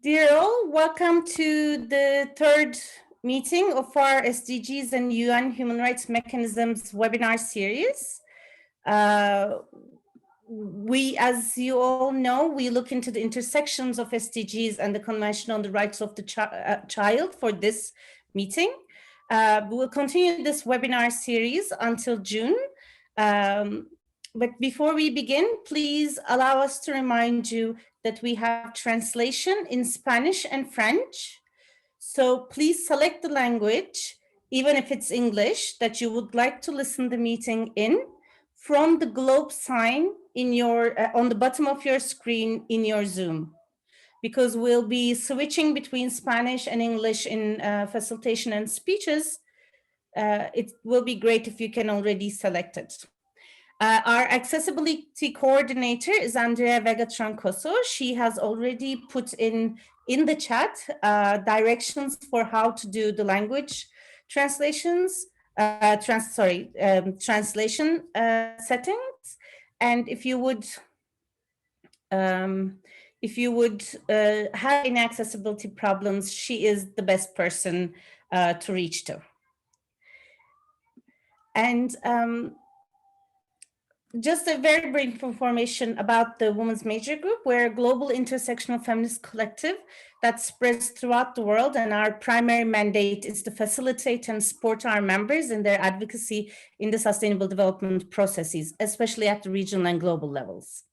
Dear all, welcome to the third meeting of our SDGs and UN Human Rights Mechanisms webinar series. As you all know, we look into the intersections of SDGs and the Convention on the Rights of the Child for this meeting. We will continue this webinar series until June. But before we begin, please allow us to remind you that we have translation in Spanish and French. So please select the language, even if it's English, that you would like to listen to the meeting in from the globe sign in your, on the bottom of your screen in your Zoom. Because we'll be switching between Spanish and English in facilitation and speeches, it will be great if you can already select it. Our accessibility coordinator is Andrea Vega Trancoso. She has already put in the chat directions for how to do the language translations, translation settings. And if you would have any accessibility problems, she is the best person to reach to. And just a very brief information about the Women's Major Group. We're a global intersectional feminist collective that spreads throughout the world, and our primary mandate is to facilitate and support our members in their advocacy in the sustainable development processes, especially at the regional and global levels.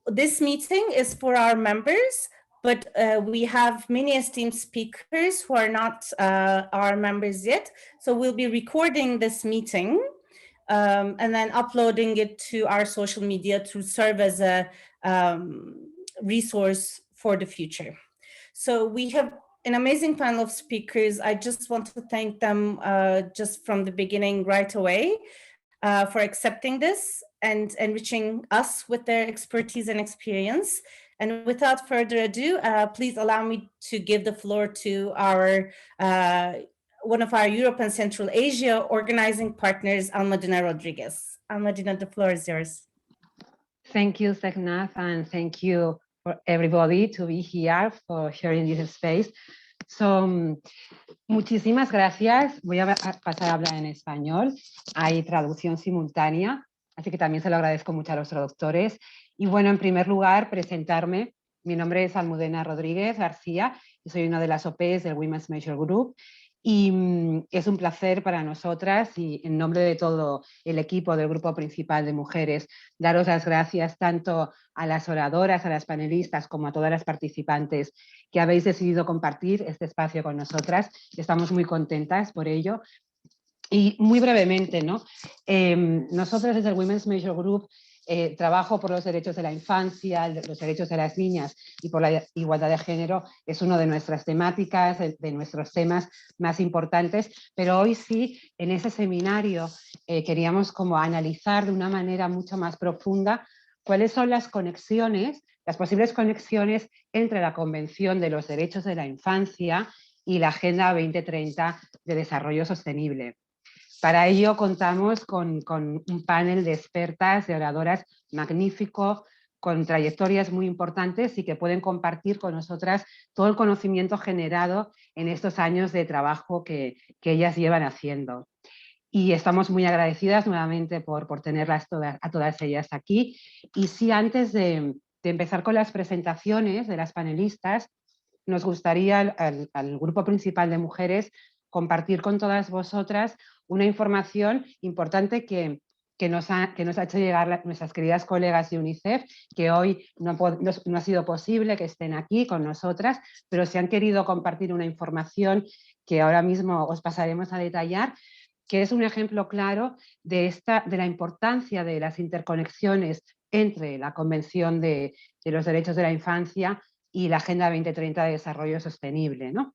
This meeting is for our members, but we have many esteemed speakers who are not our members yet. So we'll be recording this meeting and then uploading it to our social media to serve as a resource for the future. So we have an amazing panel of speakers. I just want to thank them just from the beginning right away for accepting this and enriching us with their expertise and experience. And without further ado, please allow me to give the floor to our one of our Europe and Central Asia organizing partners, Almudena Rodriguez. Almudena, the floor is yours. Thank you, Agnès, and thank you for everybody to be here for sharing this space. So, muchísimas gracias. Voy a pasar a hablar en español. Hay traducción simultánea, así que también se lo agradezco mucho a los traductores. Y bueno, en primer lugar, presentarme. Mi nombre es Almudena Rodriguez Gràcia y soy una de las OPs del Women's Major Group. Y es un placer para nosotras y en nombre de todo el equipo del grupo principal de mujeres, daros las gracias tanto a las oradoras, a las panelistas, como a todas las participantes que habéis decidido compartir este espacio con nosotras. Estamos muy contentas por ello. Y muy brevemente, ¿no? Nosotros desde el Women's Major Group trabajo por los derechos de la infancia, los derechos de las niñas y por la igualdad de género. Es una de nuestras temáticas, de nuestros temas más importantes, pero hoy sí, en ese seminario queríamos como analizar de una manera mucho más profunda cuáles son las conexiones, las posibles conexiones entre la Convención de los Derechos de la Infancia y la Agenda 2030 de Desarrollo Sostenible. Para ello contamos con un panel de expertas, de oradoras magnífico, con trayectorias muy importantes y que pueden compartir con nosotras todo el conocimiento generado en estos años de trabajo que ellas llevan haciendo. Y estamos muy agradecidas nuevamente por tenerlas a todas ellas aquí. Y sí, antes de empezar con las presentaciones de las panelistas, nos gustaría al grupo principal de mujeres compartir con todas vosotras una información importante que nos ha hecho llegar nuestras queridas colegas de UNICEF, que hoy no ha sido posible que estén aquí con nosotras, pero se han querido compartir una información que ahora mismo os pasaremos a detallar, que es un ejemplo claro de la importancia de las interconexiones entre la Convención de los Derechos de la Infancia y la Agenda 2030 de Desarrollo Sostenible, ¿no?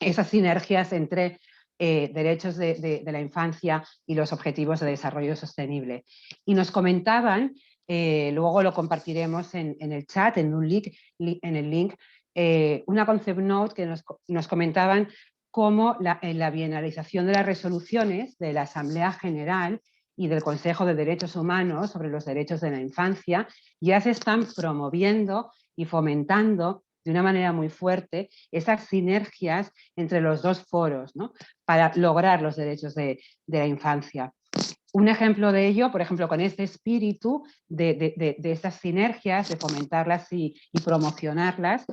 Esas sinergias entre derechos de la infancia y los objetivos de desarrollo sostenible. Y nos comentaban, luego lo compartiremos en el chat, en el link, una concept note que nos comentaban cómo en la bienalización de las resoluciones de la Asamblea General y del Consejo de Derechos Humanos sobre los derechos de la infancia ya se están promoviendo y fomentando de una manera muy fuerte esas sinergias entre los dos foros, ¿no? Para lograr los derechos de la infancia. Un ejemplo de ello, por ejemplo, con este espíritu de estas sinergias, de fomentarlas y promocionarlas,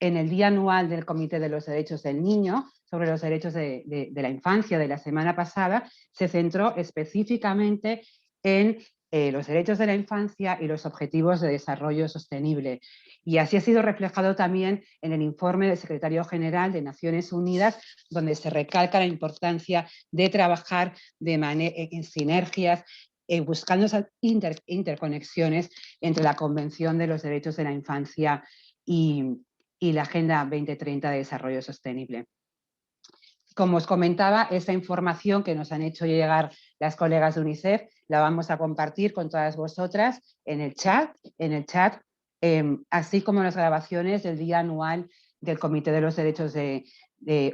en el Día Anual del Comité de los Derechos del Niño, sobre los derechos de la infancia de la semana pasada, se centró específicamente en los derechos de la infancia y los objetivos de desarrollo sostenible. Y así ha sido reflejado también en el informe del Secretario General de Naciones Unidas, donde se recalca la importancia de trabajar en sinergias, buscando esas interconexiones entre la Convención de los Derechos de la Infancia y la Agenda 2030 de Desarrollo Sostenible. Como os comentaba, esta información que nos han hecho llegar las colegas de UNICEF la vamos a compartir con todas vosotras en el chat, así como las grabaciones del Día Anual del Comité de los Derechos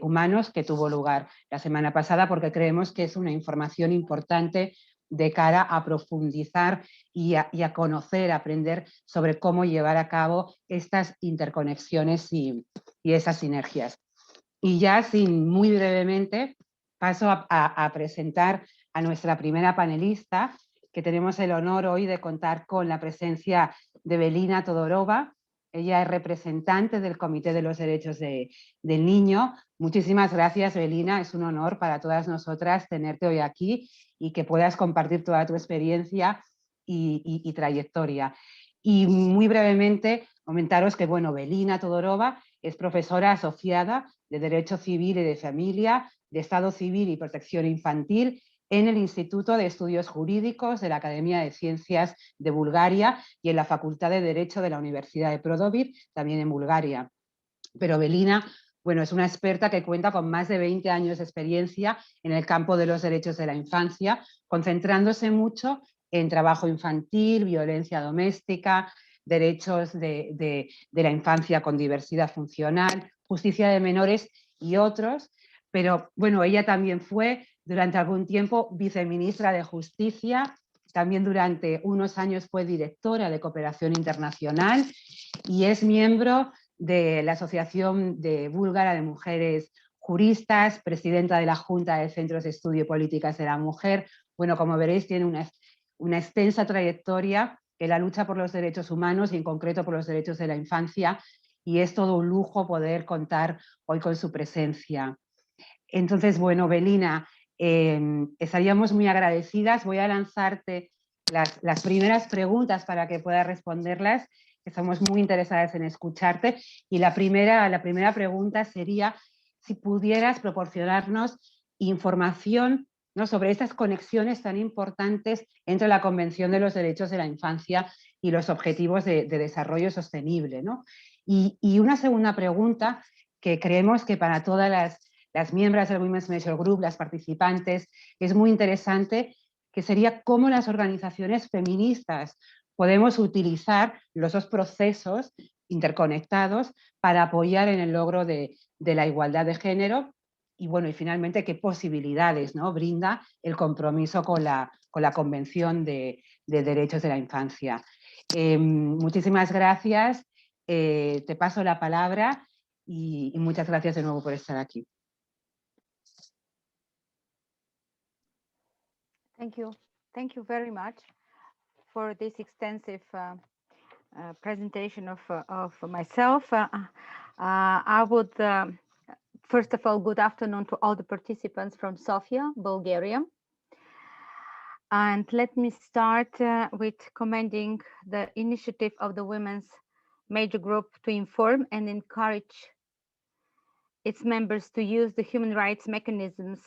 Humanos que tuvo lugar la semana pasada, porque creemos que es una información importante de cara a profundizar y a conocer, a aprender sobre cómo llevar a cabo estas interconexiones y esas sinergias. Y ya, muy brevemente, paso a presentar a nuestra primera panelista, que tenemos el honor hoy de contar con la presencia de Velina Todorova. Ella es representante del Comité de los Derechos del Niño. Muchísimas gracias, Velina. Es un honor para todas nosotras tenerte hoy aquí y que puedas compartir toda tu experiencia y trayectoria. Y muy brevemente comentaros que, bueno, Velina Todorova es profesora asociada de Derecho Civil y de Familia, de Estado Civil y Protección Infantil en el Instituto de Estudios Jurídicos de la Academia de Ciencias de Bulgaria y en la Facultad de Derecho de la Universidad de Prodovir, también en Bulgaria. Pero Velina, bueno, es una experta que cuenta con más de 20 años de experiencia en el campo de los derechos de la infancia, concentrándose mucho en trabajo infantil, violencia doméstica, derechos de la infancia con diversidad funcional, justicia de menores y otros. Pero bueno, ella también fue durante algún tiempo viceministra de Justicia, también durante unos años fue directora de Cooperación Internacional y es miembro de la Asociación Búlgara de Mujeres Juristas, presidenta de la Junta de Centros de Estudio y Políticas de la Mujer. Bueno, como veréis, tiene una extensa trayectoria en la lucha por los derechos humanos y en concreto por los derechos de la infancia, y es todo un lujo poder contar hoy con su presencia. Entonces, bueno, Velina, estaríamos muy agradecidas. Voy a lanzarte las primeras preguntas para que puedas responderlas, que estamos muy interesadas en escucharte. Y la primera pregunta sería si pudieras proporcionarnos información, ¿no?, sobre estas conexiones tan importantes entre la Convención de los Derechos de la Infancia y los Objetivos de Desarrollo Sostenible, ¿no? Y una segunda pregunta que creemos que para todas las miembros del Women's Measure Group, las participantes, es muy interesante, que sería cómo las organizaciones feministas podemos utilizar los dos procesos interconectados para apoyar en el logro de la igualdad de género y, bueno, y finalmente qué posibilidades, ¿no?, brinda el compromiso con la Convención de Derechos de la Infancia. Muchísimas gracias, te paso la palabra y muchas gracias de nuevo por estar aquí. Thank you very much for this extensive presentation of myself. I would, first of all, good afternoon to all the participants from Sofia, Bulgaria. And let me start with commending the initiative of the Women's Major Group to inform and encourage its members to use the human rights mechanisms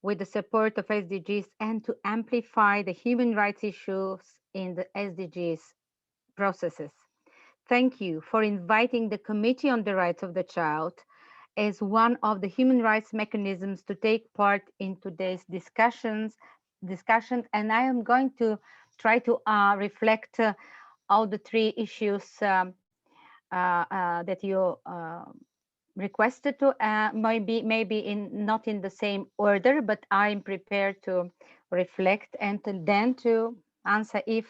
with the support of SDGs and to amplify the human rights issues in the SDGs processes. Thank you for inviting the Committee on the Rights of the Child as one of the human rights mechanisms to take part in today's discussion, and I am going to try to reflect all the three issues that you requested to, maybe not in the same order, but I'm prepared to reflect and then to answer if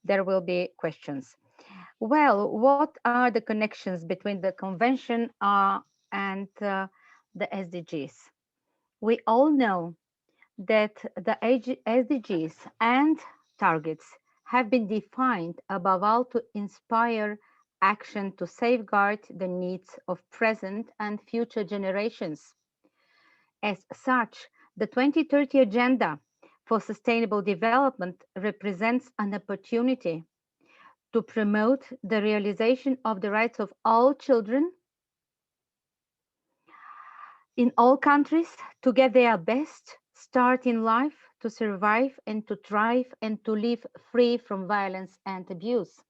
there will be questions. Well, what are the connections between the convention and the SDGs? We all know that the SDGs and targets have been defined above all to inspire action to safeguard the needs of present and future generations. As such, the 2030 Agenda for Sustainable Development represents an opportunity to promote the realization of the rights of all children in all countries to get their best start in life, to survive and to thrive and to live free from violence and abuse.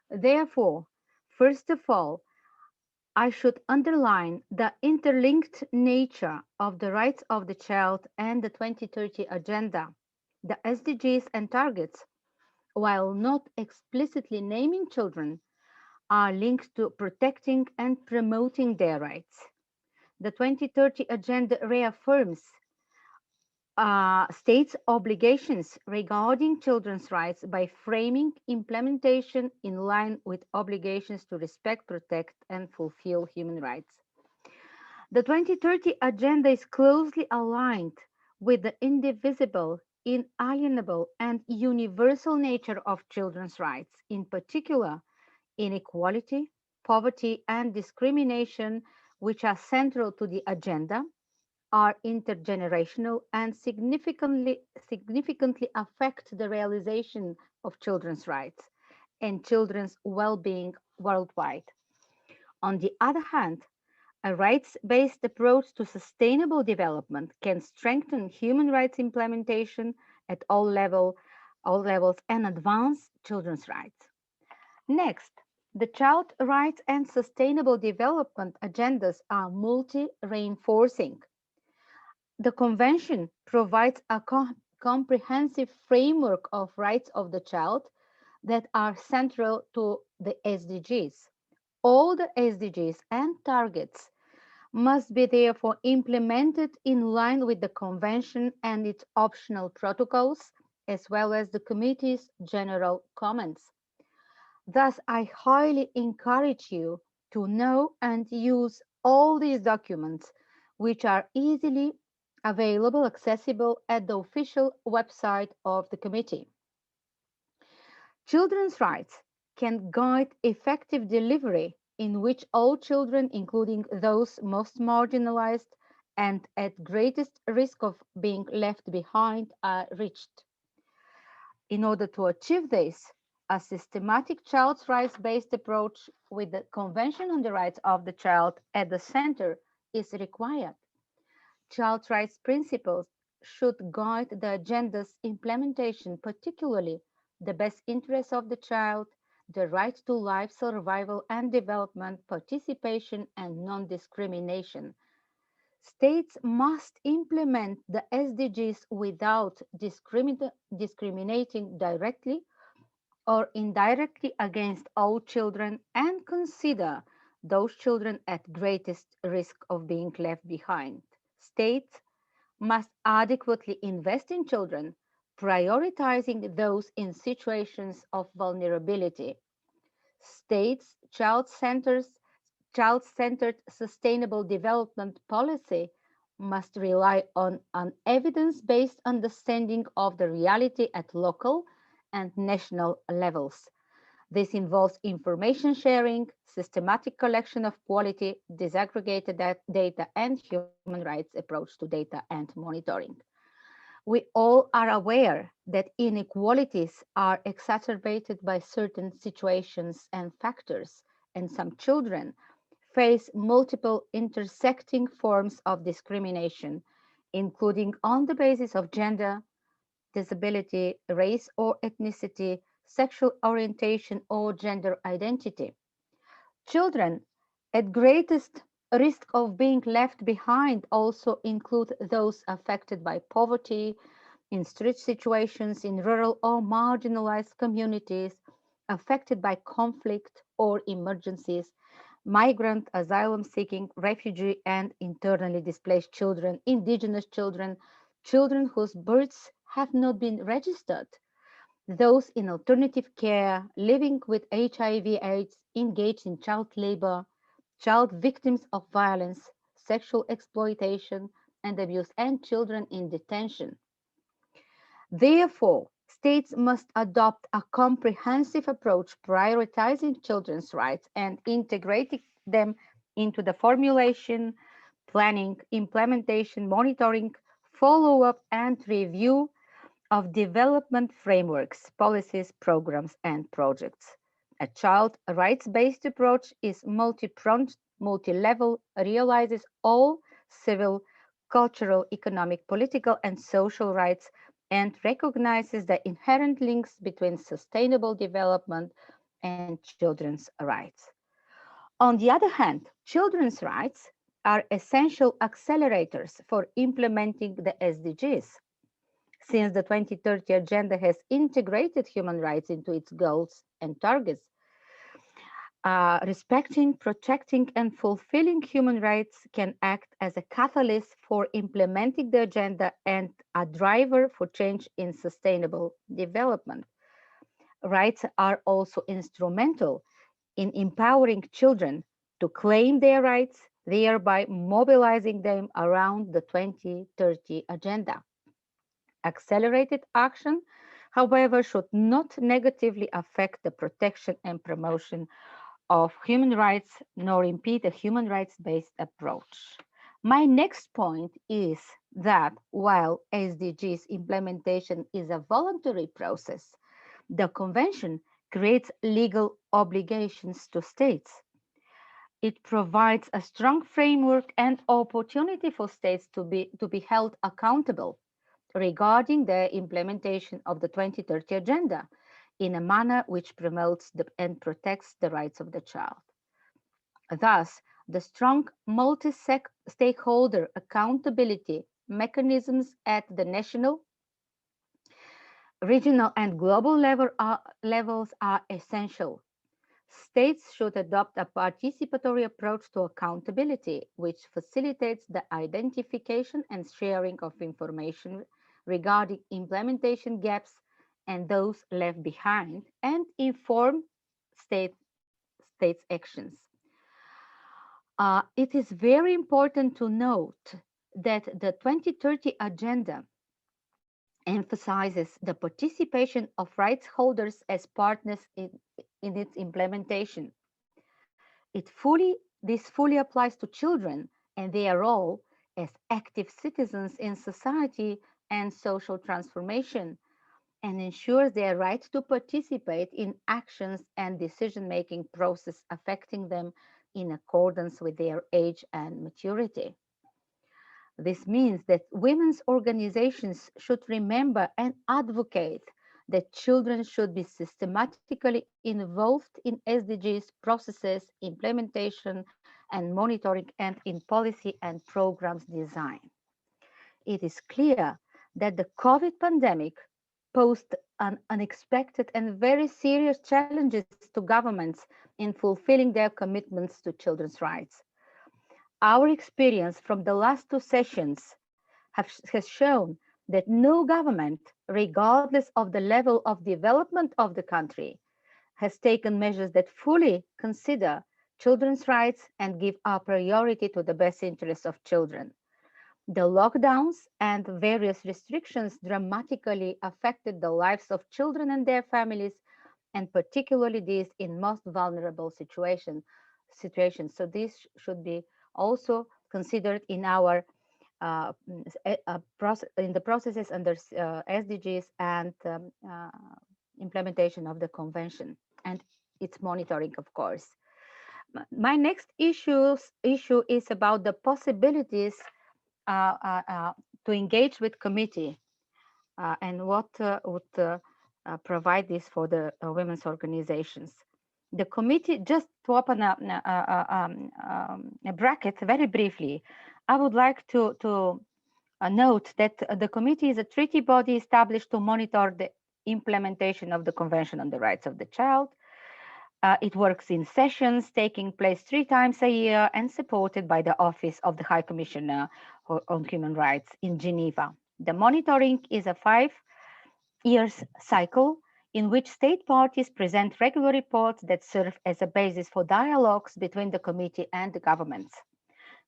Therefore, first of all, I should underline the interlinked nature of the rights of the child and the 2030 Agenda. The SDGs and targets, while not explicitly naming children, are linked to protecting and promoting their rights. The 2030 Agenda reaffirms states' obligations regarding children's rights by framing implementation in line with obligations to respect, protect, and fulfill human rights. The 2030 Agenda is closely aligned with the indivisible, inalienable, and universal nature of children's rights, in particular, inequality, poverty, and discrimination, which are central to the agenda, are intergenerational and significantly affect the realization of children's rights and children's well-being worldwide. On the other hand, a rights-based approach to sustainable development can strengthen human rights implementation at all levels and advance children's rights. Next, the child rights and sustainable development agendas are multi-reinforcing. The Convention provides a comprehensive framework of rights of the child that are central to the SDGs. All the SDGs and targets must be therefore implemented in line with the Convention and its optional protocols, as well as the Committee's general comments. Thus, I highly encourage you to know and use all these documents, which are easily available, accessible at the official website of the committee. Children's rights can guide effective delivery in which all children, including those most marginalized and at greatest risk of being left behind, are reached. In order to achieve this, a systematic child's rights-based approach with the Convention on the Rights of the Child at the center is required. Child's rights principles should guide the agenda's implementation, particularly the best interests of the child, the right to life, survival and development, participation, and non-discrimination. States must implement the SDGs without discriminating directly or indirectly against all children and consider those children at greatest risk of being left behind. States must adequately invest in children, prioritizing those in situations of vulnerability. States' child-centered sustainable development policy must rely on an evidence-based understanding of the reality at local and national levels. This involves information sharing, systematic collection of quality, disaggregated data, and human rights approach to data and monitoring. We all are aware that inequalities are exacerbated by certain situations and factors, and some children face multiple intersecting forms of discrimination, including on the basis of gender, disability, race or ethnicity, sexual orientation, or gender identity. Children at greatest risk of being left behind also include those affected by poverty, in street situations, in rural or marginalized communities, affected by conflict or emergencies, migrant, asylum seeking, refugee, and internally displaced children, indigenous children, children whose births have not been registered. those in alternative care, living with HIV/AIDS, engaged in child labor, child victims of violence, sexual exploitation and abuse, and children in detention. Therefore, states must adopt a comprehensive approach prioritizing children's rights and integrating them into the formulation, planning, implementation, monitoring, follow-up, and review of development frameworks, policies, programs, and projects. A child rights-based approach is multi-pronged, multi-level, realizes all civil, cultural, economic, political, and social rights, and recognizes the inherent links between sustainable development and children's rights. On the other hand, children's rights are essential accelerators for implementing the SDGs. Since the 2030 Agenda has integrated human rights into its goals and targets, respecting, protecting, and fulfilling human rights can act as a catalyst for implementing the agenda and a driver for change in sustainable development. Rights are also instrumental in empowering children to claim their rights, thereby mobilizing them around the 2030 Agenda. Accelerated action, however, should not negatively affect the protection and promotion of human rights, nor impede a human rights-based approach. My next point is that while SDGs implementation is a voluntary process, the Convention creates legal obligations to states. It provides a strong framework and opportunity for states to be held accountable regarding the implementation of the 2030 Agenda in a manner which promotes and protects the rights of the child. Thus, the strong multi-stakeholder accountability mechanisms at the national, regional, and global levels are essential. States should adopt a participatory approach to accountability, which facilitates the identification and sharing of information regarding implementation gaps and those left behind, and inform states' actions. It is very important to note that the 2030 Agenda emphasizes the participation of rights holders as partners in its implementation. This fully applies to children and their role as active citizens in society and social transformation, and ensures their right to participate in actions and decision-making process affecting them in accordance with their age and maturity. This means that women's organizations should remember and advocate that children should be systematically involved in SDGs processes, implementation, and monitoring, and in policy and programs design. It is clear that the COVID pandemic posed unexpected and very serious challenges to governments in fulfilling their commitments to children's rights. Our experience from the last two sessions has shown that no government, regardless of the level of development of the country, has taken measures that fully consider children's rights and give a priority to the best interests of children. The lockdowns and various restrictions dramatically affected the lives of children and their families, and particularly these in most vulnerable situations. So this should be also considered in our in the processes under SDGs and implementation of the convention and its monitoring, of course. My next issue is about the possibilities to engage with committee and what would provide this for the women's organizations. The committee, just to open a bracket very briefly, I would like to note that the committee is a treaty body established to monitor the implementation of the Convention on the Rights of the Child. It works in sessions taking place 3 times a year and supported by the Office of the High Commissioner on Human Rights in Geneva. The monitoring is a 5-year cycle in which state parties present regular reports that serve as a basis for dialogues between the committee and the governments.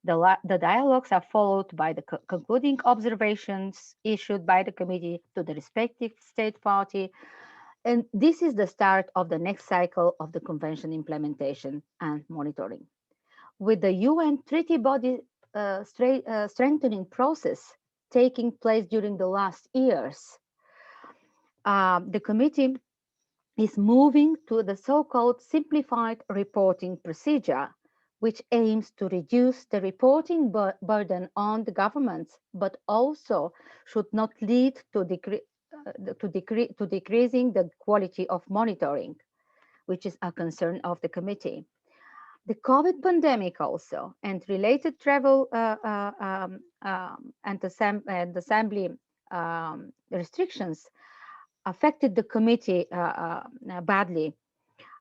The dialogues are followed by the concluding observations issued by the committee to the respective state party. And this is the start of the next cycle of the convention implementation and monitoring. With the UN treaty body strengthening process taking place during the last years, the committee is moving to the so-called simplified reporting procedure, which aims to reduce the reporting burden on the governments, but also should not lead to decreasing the quality of monitoring, which is a concern of the committee. The COVID pandemic also and related travel and assembly restrictions affected the committee badly.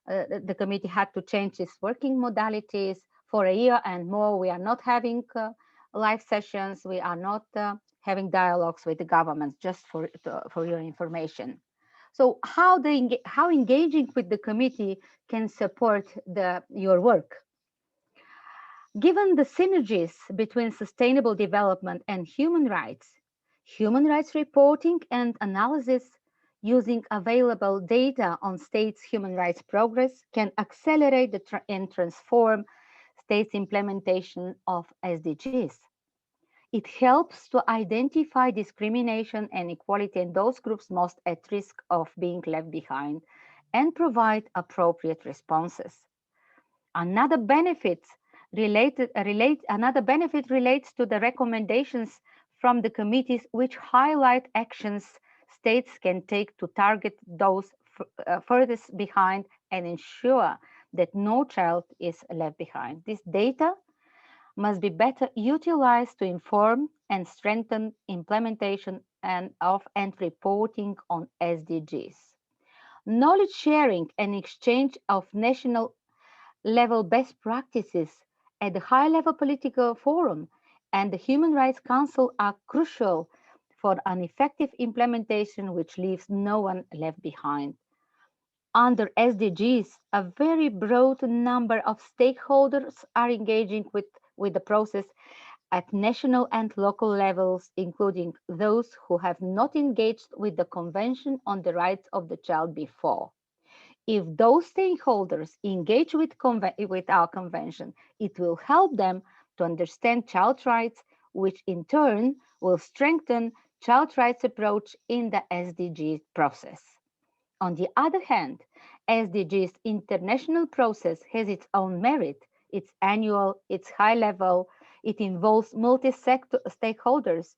The committee had to change its working modalities for a year and more. We are not having live sessions. We are not having dialogues with the governments, just for your information. So how engaging with the committee can support your work? Given the synergies between sustainable development and human rights reporting and analysis using available data on states' human rights progress can accelerate and transform states' implementation of SDGs. It helps to identify discrimination and inequality in those groups most at risk of being left behind and provide appropriate responses. Another benefit relates to the recommendations from the committees, which highlight actions states can take to target those furthest behind and ensure that no child is left behind. This data must be better utilized to inform and strengthen implementation and reporting on SDGs. Knowledge sharing and exchange of national level best practices at the high-level political forum and the Human Rights Council are crucial for an effective implementation which leaves no one left behind. Under SDGs, a very broad number of stakeholders are engaging with the process at national and local levels, including those who have not engaged with the Convention on the Rights of the Child before. If those stakeholders engage with our convention, it will help them to understand child rights, which in turn will strengthen child rights approach in the SDG process. On the other hand, SDG's international process has its own merit. It's annual, it's high level, it involves multi-stakeholders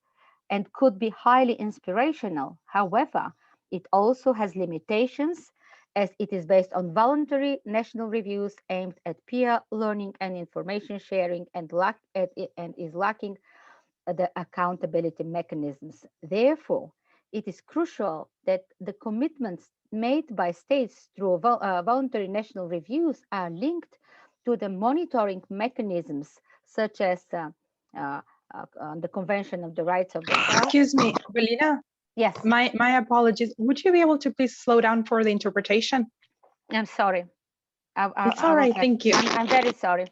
and could be highly inspirational. However, it also has limitations as it is based on voluntary national reviews aimed at peer learning and information sharing and is lacking the accountability mechanisms. Therefore, it is crucial that the commitments made by states through voluntary national reviews are linked to the monitoring mechanisms such as the Convention of the Rights of the Child. Excuse me, Velina. Yes. My apologies. Would you be able to please slow down for the interpretation? I'm sorry. It's all right. Thank you. I'm very sorry.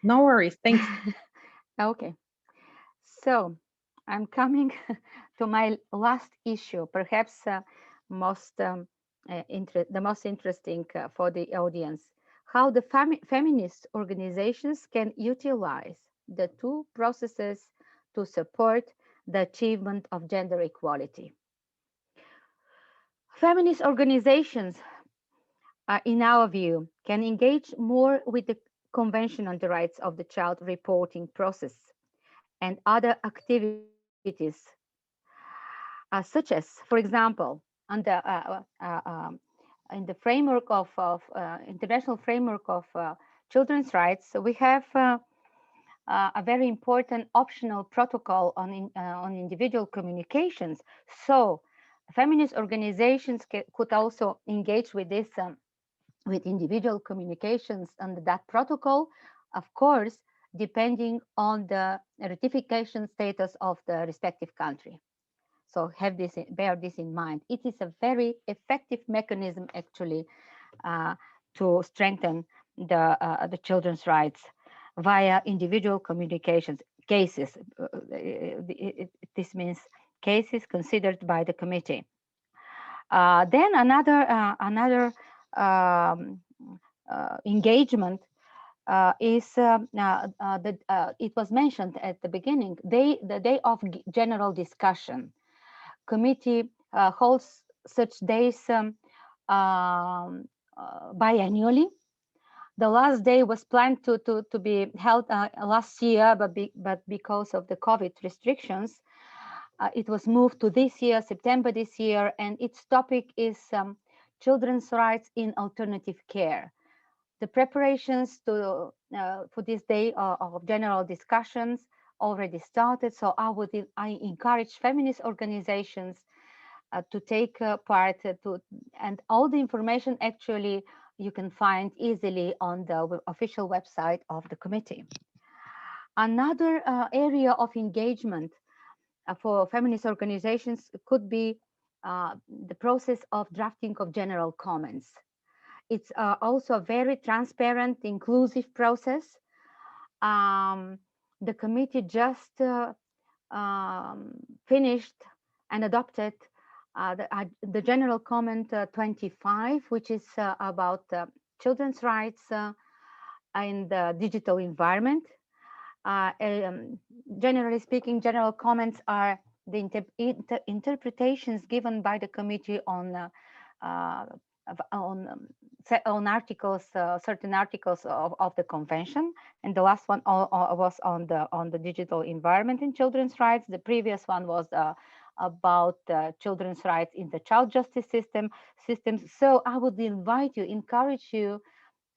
No worries. Thanks. Okay. So I'm coming to my last issue, perhaps the most interesting for the audience, how the feminist organizations can utilize the two processes to support the achievement of gender equality. Feminist organizations, in our view, can engage more with the Convention on the Rights of the Child reporting process and other activities, such as, for example, in the framework of international framework of children's rights, we have a very important optional protocol on individual communications. So feminist organizations could also engage with this, with individual communications under that protocol, of course, depending on the ratification status of the respective country. So bear this in mind. It is a very effective mechanism actually to strengthen the children's rights via individual communications cases. This means cases considered by the committee. Then another engagement is it was mentioned at the beginning, the day of general discussion. Committee holds such days biannually. The last day was planned to be held last year, but because of the COVID restrictions, it was moved to this year, September this year, and its topic is children's rights in alternative care. The preparations for this day of general discussions already started, so I encourage feminist organizations to take part and all the information actually you can find easily on the official website of the committee. Another area of engagement for feminist organizations could be the process of drafting of general comments. It's also a very transparent, inclusive process. The committee just finished and adopted the general comment 25, which is about children's rights in the digital environment. Generally speaking, general comments are the interpretations given by the committee on articles, certain articles of the convention, and the last one was on the digital environment and children's rights. The previous one was about children's rights in the child justice systems. So I would encourage you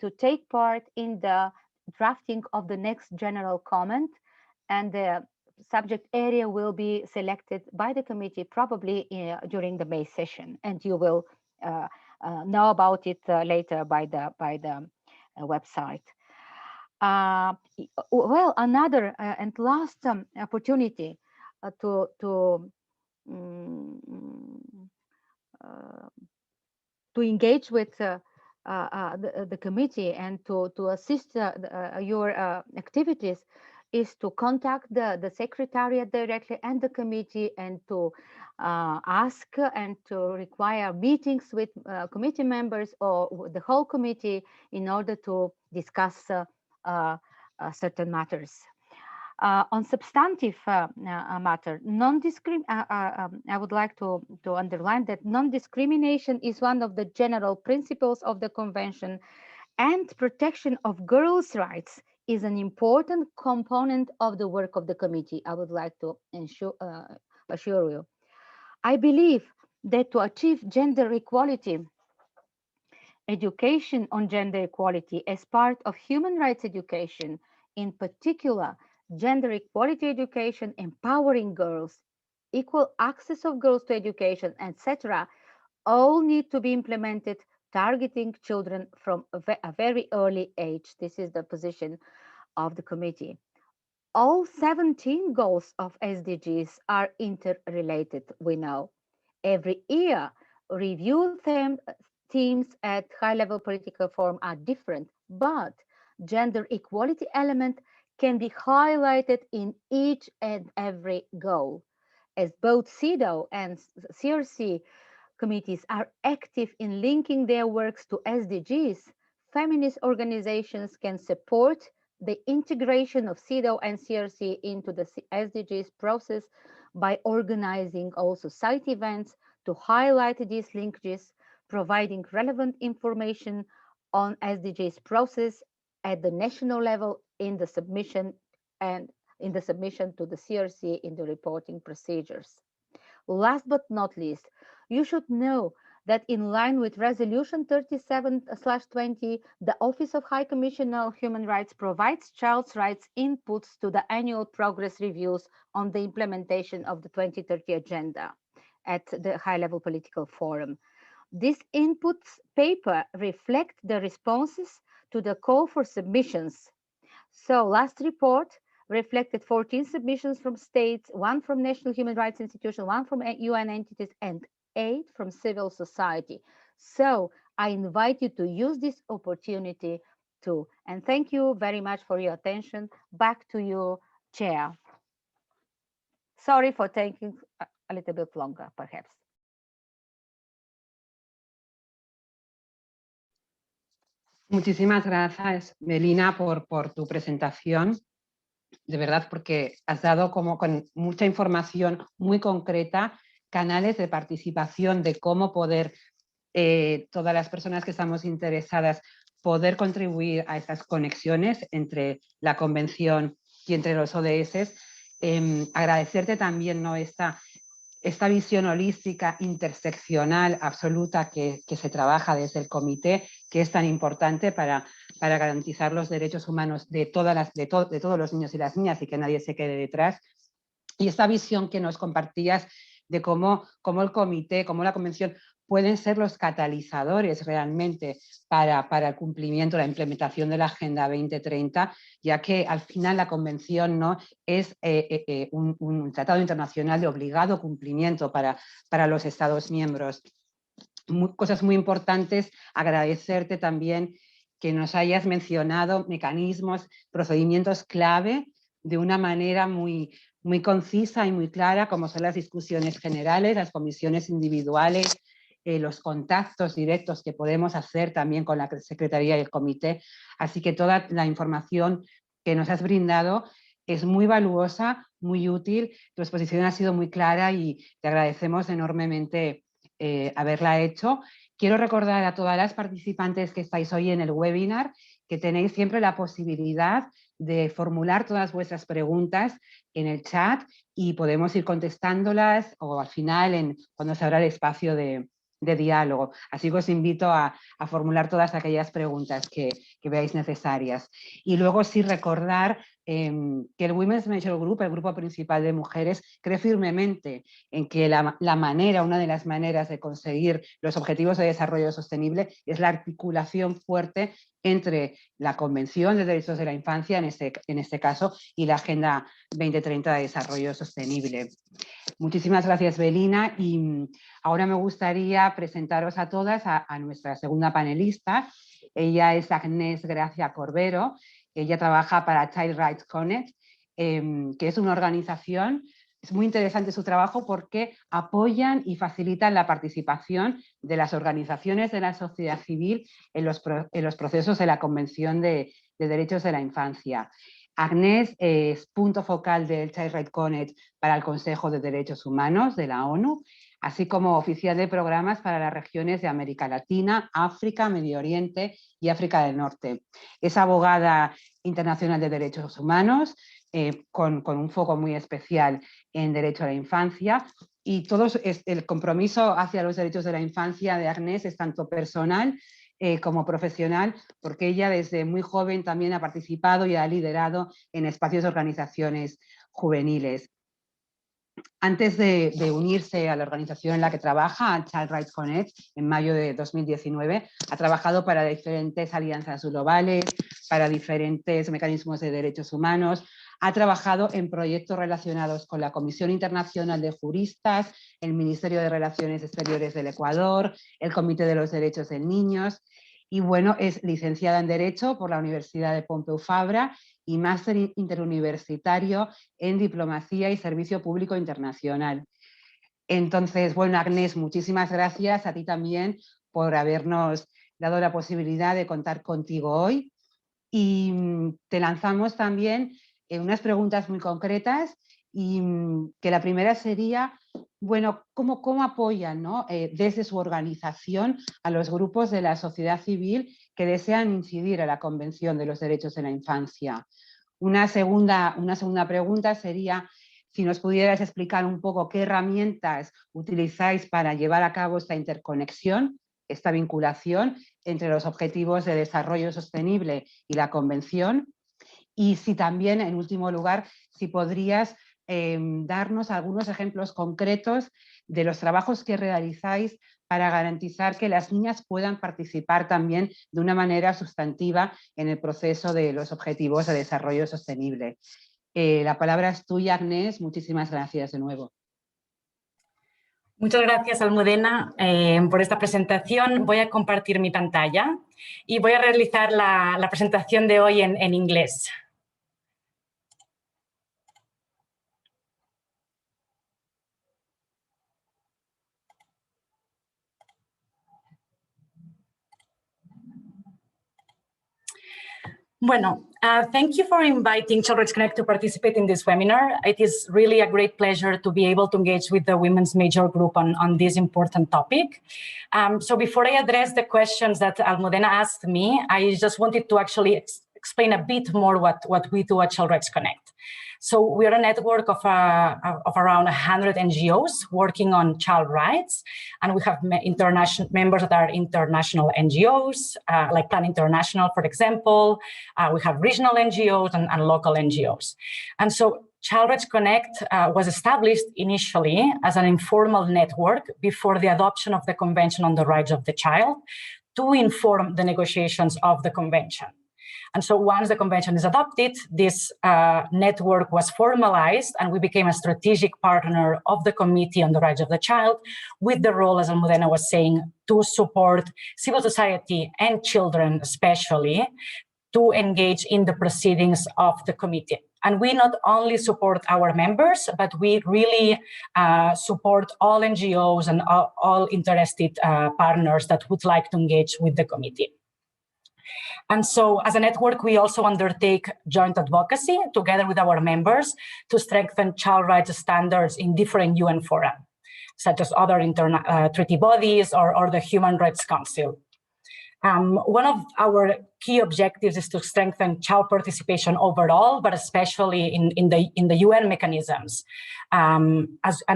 to take part in the drafting of the next general comment, and the subject area will be selected by the committee probably during the May session, and you will know about it later by the website. Well, another and last opportunity to engage with the committee and to assist your activities is to contact the secretariat directly and the committee, and to ask and to require meetings with committee members or the whole committee in order to discuss certain matters. On substantive matter, I would like to underline that non-discrimination is one of the general principles of the convention, and protection of girls' rights is an important component of the work of the committee. I would like to assure you. I believe that to achieve gender equality, education on gender equality as part of human rights education, in particular, gender equality education, empowering girls, equal access of girls to education, etc., all need to be implemented, targeting children from a very early age. This is the position of the committee. All 17 goals of SDGs are interrelated, we know. Every year, review themes at high-level political forum are different, but gender equality element can be highlighted in each and every goal. As both CEDAW and CRC committees are active in linking their works to SDGs, feminist organizations can support the integration of CEDAW and CRC into the SDGs process by organizing also site events to highlight these linkages, providing relevant information on SDGs process at the national level in the submission to the CRC in the reporting procedures. Last but not least, you should know that in line with Resolution 37/20, the Office of High Commissioner of Human Rights provides child's rights inputs to the annual progress reviews on the implementation of the 2030 Agenda at the high-level political forum. This inputs paper reflect the responses to the call for submissions. So last report reflected 14 submissions from states, 1 from national human rights institutions, 1 from UN entities, and 8 from civil society. So I invite you to use this opportunity too. And thank you very much for your attention. Back to you, Chair. Sorry for taking a little bit longer, perhaps. Muchísimas gracias, Velina, por tu presentación. De verdad, porque has dado como con mucha información muy concreta, canales de participación de cómo poder, todas las personas que estamos interesadas, poder contribuir a estas conexiones entre la Convención y entre los ODS. Agradecerte también, ¿no?, esta visión holística, interseccional, absoluta que se trabaja desde el comité, que es tan importante para garantizar los derechos humanos de todos los niños y las niñas y que nadie se quede detrás. Y esta visión que nos compartías de cómo el comité, cómo la convención pueden ser los catalizadores realmente para el cumplimiento, la implementación de la Agenda 2030, ya que al final la convención, ¿no?, es un tratado internacional de obligado cumplimiento para los Estados miembros. Cosas muy importantes, agradecerte también que nos hayas mencionado mecanismos, procedimientos clave de una manera muy concisa y muy clara, como son las discusiones generales, las comisiones individuales, los contactos directos que podemos hacer también con la Secretaría y el Comité. Así que toda la información que nos has brindado es muy valuosa, muy útil. Tu exposición ha sido muy clara y te agradecemos enormemente haberla hecho. Quiero recordar a todas las participantes que estáis hoy en el webinar que tenéis siempre la posibilidad de formular todas vuestras preguntas en el chat y podemos ir contestándolas o al final cuando se abra el espacio de diálogo. Así que os invito a formular todas aquellas preguntas que veáis necesarias. Y luego sí recordar que el Women's Major Group, el grupo principal de mujeres, cree firmemente en que una de las maneras de conseguir los objetivos de desarrollo sostenible es la articulación fuerte entre la Convención de Derechos de la Infancia, en este caso, y la Agenda 2030 de Desarrollo Sostenible. Muchísimas gracias, Velina. Y ahora me gustaría presentaros a todas a nuestra segunda panelista. Ella es Agnès Gràcia Corberó. Ella trabaja para Child Rights Connect, que es una organización. Es muy interesante su trabajo porque apoyan y facilitan la participación de las organizaciones de la sociedad civil en los procesos de la Convención de Derechos de la Infancia. Agnès es punto focal del Child Rights Connect para el Consejo de Derechos Humanos de la ONU, así como oficial de programas para las regiones de América Latina, África, Medio Oriente y África del Norte. Es abogada internacional de derechos humanos, con un foco muy especial en derecho a la infancia, y el compromiso hacia los derechos de la infancia de Agnès es tanto personal como profesional, porque ella desde muy joven también ha participado y ha liderado en espacios de organizaciones juveniles. Antes de unirse a la organización en la que trabaja, Child Rights Connect, en mayo de 2019, ha trabajado para diferentes alianzas globales, para diferentes mecanismos de derechos humanos, ha trabajado en proyectos relacionados con la Comisión Internacional de Juristas, el Ministerio de Relaciones Exteriores del Ecuador, el Comité de los Derechos del Niño, y bueno, es licenciada en Derecho por la Universidad de Pompeu Fabra y máster interuniversitario en Diplomacia y Servicio Público Internacional. Entonces, bueno, Agnès, muchísimas gracias a ti también por habernos dado la posibilidad de contar contigo hoy. Y te lanzamos también unas preguntas muy concretas, y que la primera sería, bueno, ¿cómo apoyan, ¿no?, desde su organización a los grupos de la sociedad civil que desean incidir en la Convención de los Derechos de la Infancia? Una segunda pregunta sería si nos pudieras explicar un poco qué herramientas utilizáis para llevar a cabo esta interconexión, esta vinculación entre los objetivos de desarrollo sostenible y la Convención. Y si también, en último lugar, si podrías darnos algunos ejemplos concretos de los trabajos que realizáis para garantizar que las niñas puedan participar también de una manera sustantiva en el proceso de los objetivos de desarrollo sostenible. La palabra es tuya, Agnès. Muchísimas gracias de nuevo. Muchas gracias, Almudena, por esta presentación. Voy a compartir mi pantalla y voy a realizar la presentación de hoy en inglés. Bueno, thank you for inviting Child Rights Connect to participate in this webinar. It is really a great pleasure to be able to engage with the Women's Major Group on this important topic. So before I address the questions that Almudena asked me, I just wanted to actually explain a bit more what we do at Child Rights Connect. So we are a network of around 100 NGOs working on child rights, and we have international members that are international NGOs, like Plan International, for example. We have regional NGOs and local NGOs. And so Child Rights Connect was established initially as an informal network before the adoption of the Convention on the Rights of the Child to inform the negotiations of the Convention. And so once the convention is adopted, this network was formalized and we became a strategic partner of the Committee on the Rights of the Child with the role, as Almudena was saying, to support civil society and children especially to engage in the proceedings of the committee. And we not only support our members, but we really support all NGOs and all interested partners that would like to engage with the committee. And so as a network, we also undertake joint advocacy together with our members to strengthen child rights standards in different UN fora, such as other treaty bodies or the Human Rights Council. One of our key objectives is to strengthen child participation overall, but especially in the UN mechanisms. And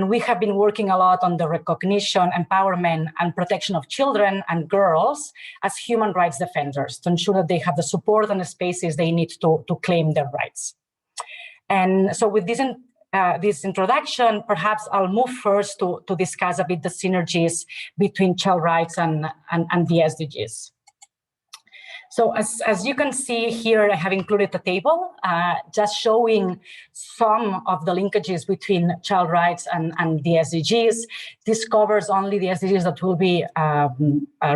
we have been working a lot on the recognition, empowerment, and protection of children and girls as human rights defenders to ensure that they have the support and the spaces they need to claim their rights. And so with this introduction, perhaps I'll move first to discuss a bit the synergies between child rights and the SDGs. So as you can see here, I have included a table just showing some of the linkages between child rights and the SDGs. This covers only the SDGs that will be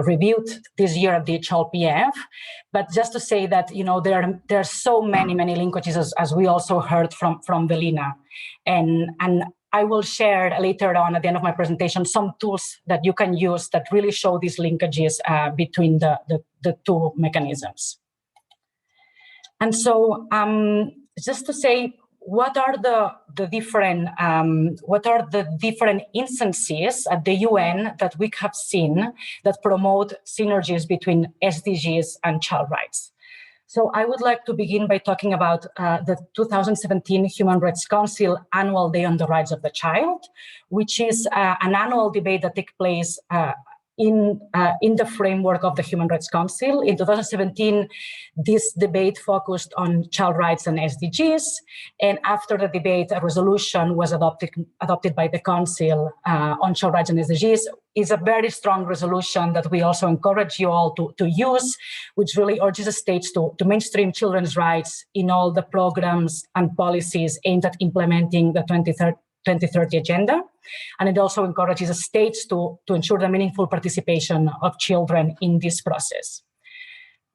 reviewed this year at the HLPF. But just to say that, you know, there are so many linkages as we also heard from Velina. And I will share later on at the end of my presentation some tools that you can use that really show these linkages between the two mechanisms. And so just to say, what are the different instances at the UN that we have seen that promote synergies between SDGs and child rights? So I would like to begin by talking about the 2017 Human Rights Council Annual Day on the Rights of the Child, which is an annual debate that takes place in the framework of the Human Rights Council. In 2017, this debate focused on child rights and SDGs. And after the debate, a resolution was adopted by the Council on child rights and SDGs. It's a very strong resolution that we also encourage you all to use, which really urges the states to mainstream children's rights in all the programs and policies aimed at implementing the 2030 agenda. And it also encourages the states to ensure the meaningful participation of children in this process.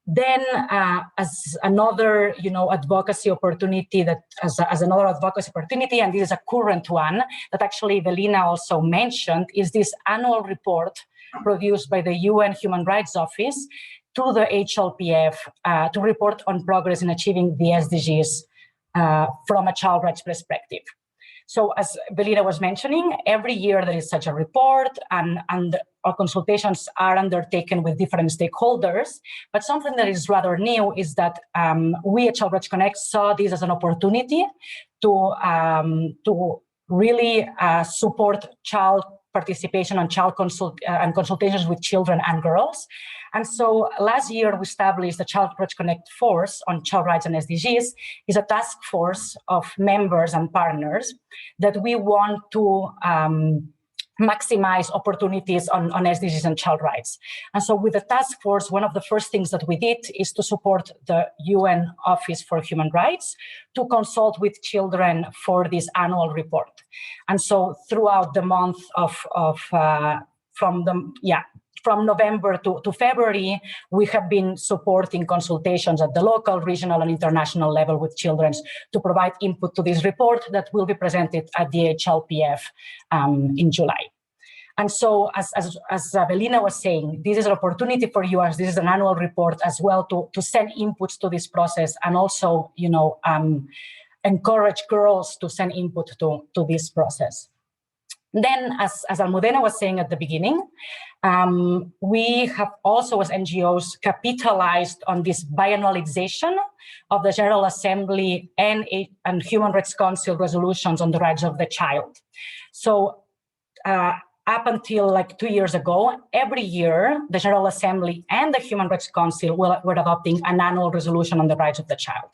Then, as another, advocacy opportunity, and this is a current one that actually Velina also mentioned, is this annual report produced by the UN Human Rights Office to the HLPF to report on progress in achieving the SDGs from a child rights perspective. So as Velina was mentioning, every year there is such a report and our consultations are undertaken with different stakeholders. But something that is rather new is that we at Child Rights Connect saw this as an opportunity to really support child participation and consultations with children and girls. And so last year we established the Child Rights Connect Force on Child Rights and SDGs. Is a task force of members and partners that we want to maximize opportunities on SDGs and child rights. And so with the task force, one of the first things that we did is to support the UN Office for Human Rights to consult with children for this annual report. And so throughout the month from November to February, we have been supporting consultations at the local, regional, and international level with children to provide input to this report that will be presented at the HLPF in July. And so, as Velina was saying, this is an opportunity for you, as this is an annual report as well, to send inputs to this process, and also, encourage girls to send input to this process. Then, as Almudena was saying at the beginning, we have also, as NGOs, capitalized on this biannualization of the General Assembly and Human Rights Council resolutions on the rights of the child. So up until like 2 years ago, every year, the General Assembly and the Human Rights Council were adopting an annual resolution on the rights of the child.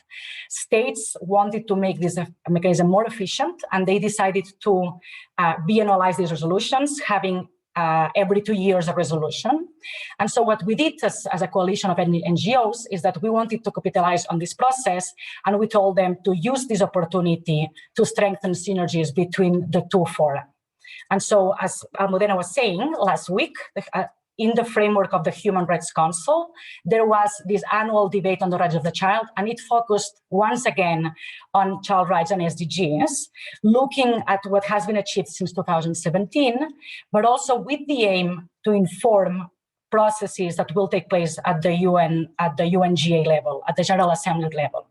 States wanted to make this mechanism more efficient, and they decided to biannualize these resolutions, having every 2 years a resolution. And so what we did as a coalition of NGOs is that we wanted to capitalize on this process, and we told them to use this opportunity to strengthen synergies between the two fora. And so, as Almudena was saying, last week, in the framework of the Human Rights Council, there was this annual debate on the rights of the child, and it focused once again on child rights and SDGs, looking at what has been achieved since 2017, but also with the aim to inform processes that will take place at the UN, at the UNGA level, at the General Assembly level.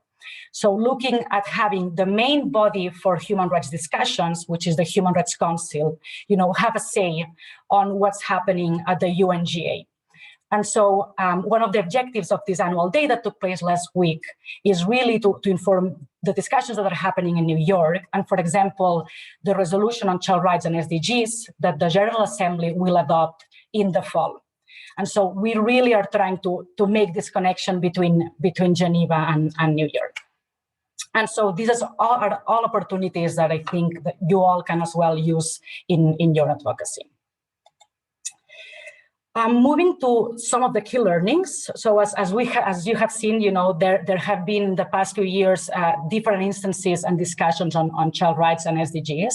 So looking at having the main body for human rights discussions, which is the Human Rights Council, have a say on what's happening at the UNGA. And so one of the objectives of this annual day that took place last week is really to inform the discussions that are happening in New York. And for example, the resolution on child rights and SDGs that the General Assembly will adopt in the fall. And so we really are trying to make this connection between Geneva and New York. And so these are all opportunities that I think that you all can as well use in your advocacy. Moving to some of the key learnings. So as you have seen, there have been in the past few years different instances and discussions on child rights and SDGs.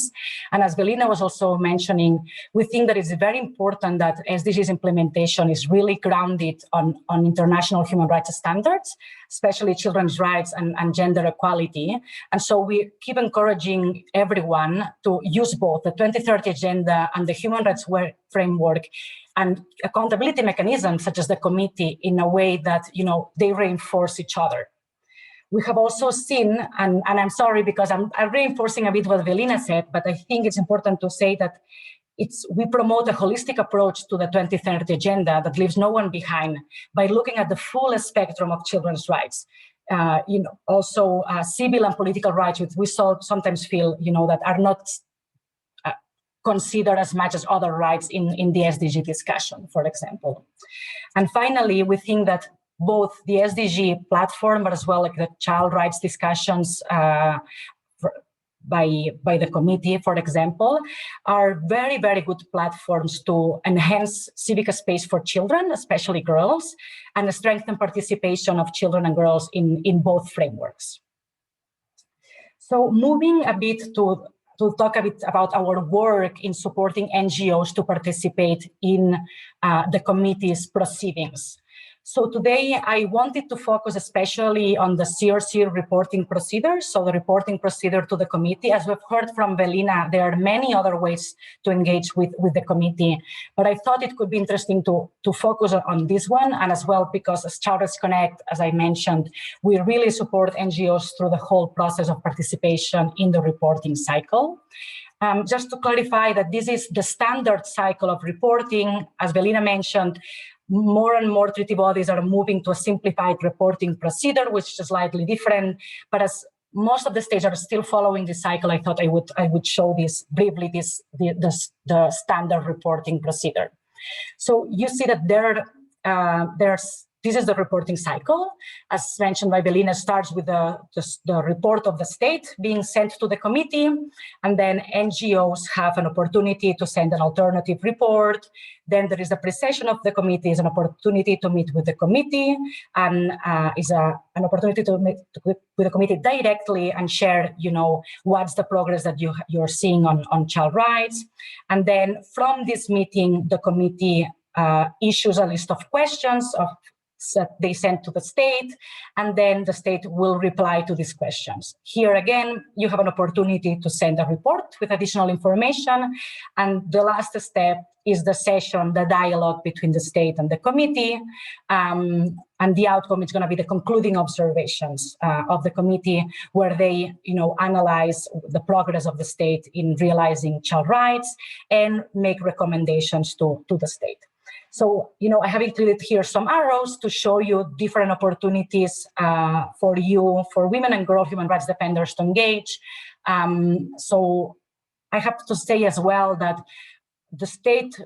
And as Velina was also mentioning, we think that it's very important that SDGs implementation is really grounded on international human rights standards, especially children's rights and gender equality. And so we keep encouraging everyone to use both the 2030 Agenda and the Human Rights Framework and accountability mechanisms such as the committee in a way that they reinforce each other. We have also seen, and I'm sorry because I'm reinforcing a bit what Velina said, but I think it's important to say that we promote a holistic approach to the 2030 Agenda that leaves no one behind by looking at the full spectrum of children's rights. Also civil and political rights, which we sometimes feel that are not considered as much as other rights in the SDG discussion, for example. And finally, we think that both the SDG platform, but as well like the child rights discussions by the committee, for example, are very, very good platforms to enhance civic space for children, especially girls, and strengthen participation of children and girls in both frameworks. So moving a bit to talk a bit about our work in supporting NGOs to participate in the committee's proceedings. So today I wanted to focus especially on the CRC reporting procedure, so the reporting procedure to the committee. As we've heard from Velina, there are many other ways to engage with the committee, but I thought it could be interesting to focus on this one, and as well because as Child Rights Connect, as I mentioned, we really support NGOs through the whole process of participation in the reporting cycle. Just to clarify that this is the standard cycle of reporting. As Velina mentioned, more and more treaty bodies are moving to a simplified reporting procedure, which is slightly different. But as most of the states are still following this cycle, I thought I would show this briefly, the standard reporting procedure. So you see that there's this is the reporting cycle. As mentioned by Velina, starts with the report of the state being sent to the committee, and then NGOs have an opportunity to send an alternative report. Then there is the pre-session of the committee, is an opportunity to meet with the committee, and is an opportunity to meet with the committee directly and share, what's the progress that you're seeing on child rights. And then from this meeting, the committee issues a list of questions that they send to the state, and then the state will reply to these questions. Here again, you have an opportunity to send a report with additional information, and the last step is the session, the dialogue between the state and the committee, and the outcome is going to be the concluding observations of the committee, where they, analyze the progress of the state in realizing child rights and make recommendations to the state. So, I have included here some arrows to show you different opportunities for women and girl human rights defenders to engage. So I have to say as well that the state,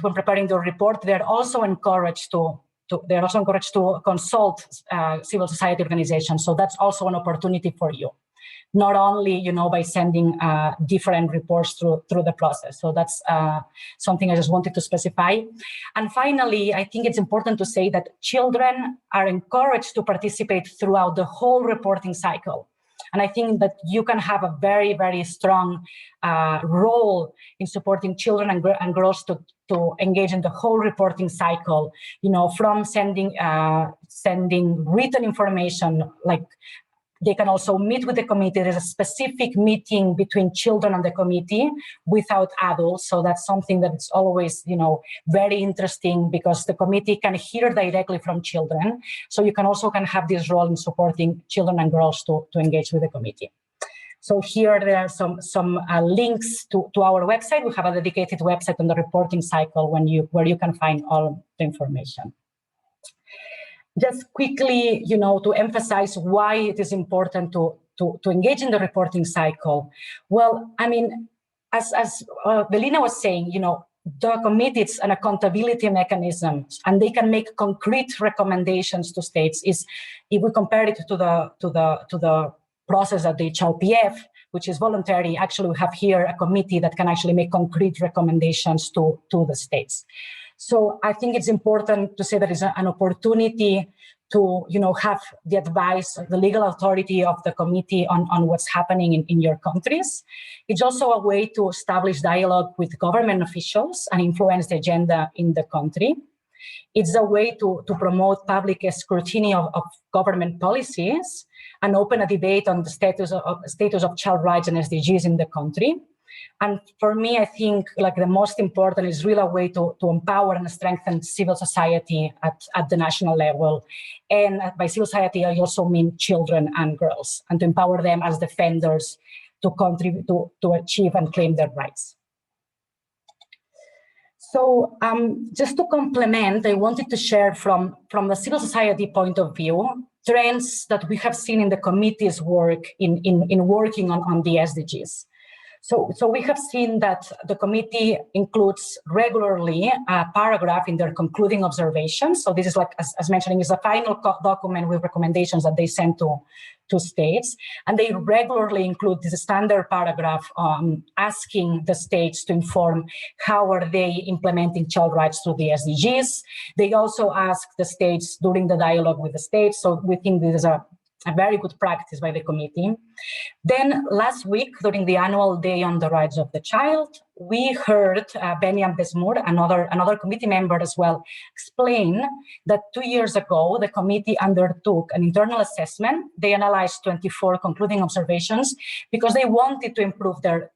when preparing the report, they're also encouraged to consult civil society organizations. So that's also an opportunity for you. Not only, by sending different reports through the process. So that's something I just wanted to specify. And finally, I think it's important to say that children are encouraged to participate throughout the whole reporting cycle. And I think that you can have a very, very strong role in supporting children and girls to engage in the whole reporting cycle, from sending written information, like they can also meet with the committee. There's a specific meeting between children and the committee without adults. So that's something that is always, very interesting, because the committee can hear directly from children. So you can have this role in supporting children and girls to engage with the committee. So here there are some links to our website. We have a dedicated website on the reporting cycle where you can find all the information. Just quickly, to emphasize why it is important to engage in the reporting cycle. Well, I mean, as Velina was saying, the committees and accountability mechanisms, and they can make concrete recommendations to states. If we compare it to the process at the HLPF, which is voluntary, actually we have here a committee that can actually make concrete recommendations to the states. So I think it's important to say that it's an opportunity to, have the advice, the legal authority of the committee on what's happening in your countries. It's also a way to establish dialogue with government officials and influence the agenda in the country. It's a way to promote public scrutiny of government policies and open a debate on the status of child rights and SDGs in the country. And for me, I think the most important is really a way to empower and strengthen civil society at the national level. And by civil society, I also mean children and girls, and to empower them as defenders to contribute to achieve and claim their rights. So just to complement, I wanted to share from the civil society point of view, trends that we have seen in the committee's work in working on the SDGs. So we have seen that the committee includes regularly a paragraph in their concluding observations. So this is as mentioning, is a final document with recommendations that they send to states. And they regularly include this standard paragraph asking the states to inform how are they implementing child rights through the SDGs. They also ask the states during the dialogue with the states. So we think this is a very good practice by the committee. Then last week, during the annual Day on the Rights of the Child, we heard Benyam Besmoor, another committee member as well, explain that 2 years ago, the committee undertook an internal assessment. They analyzed 24 concluding observations because they wanted to improve their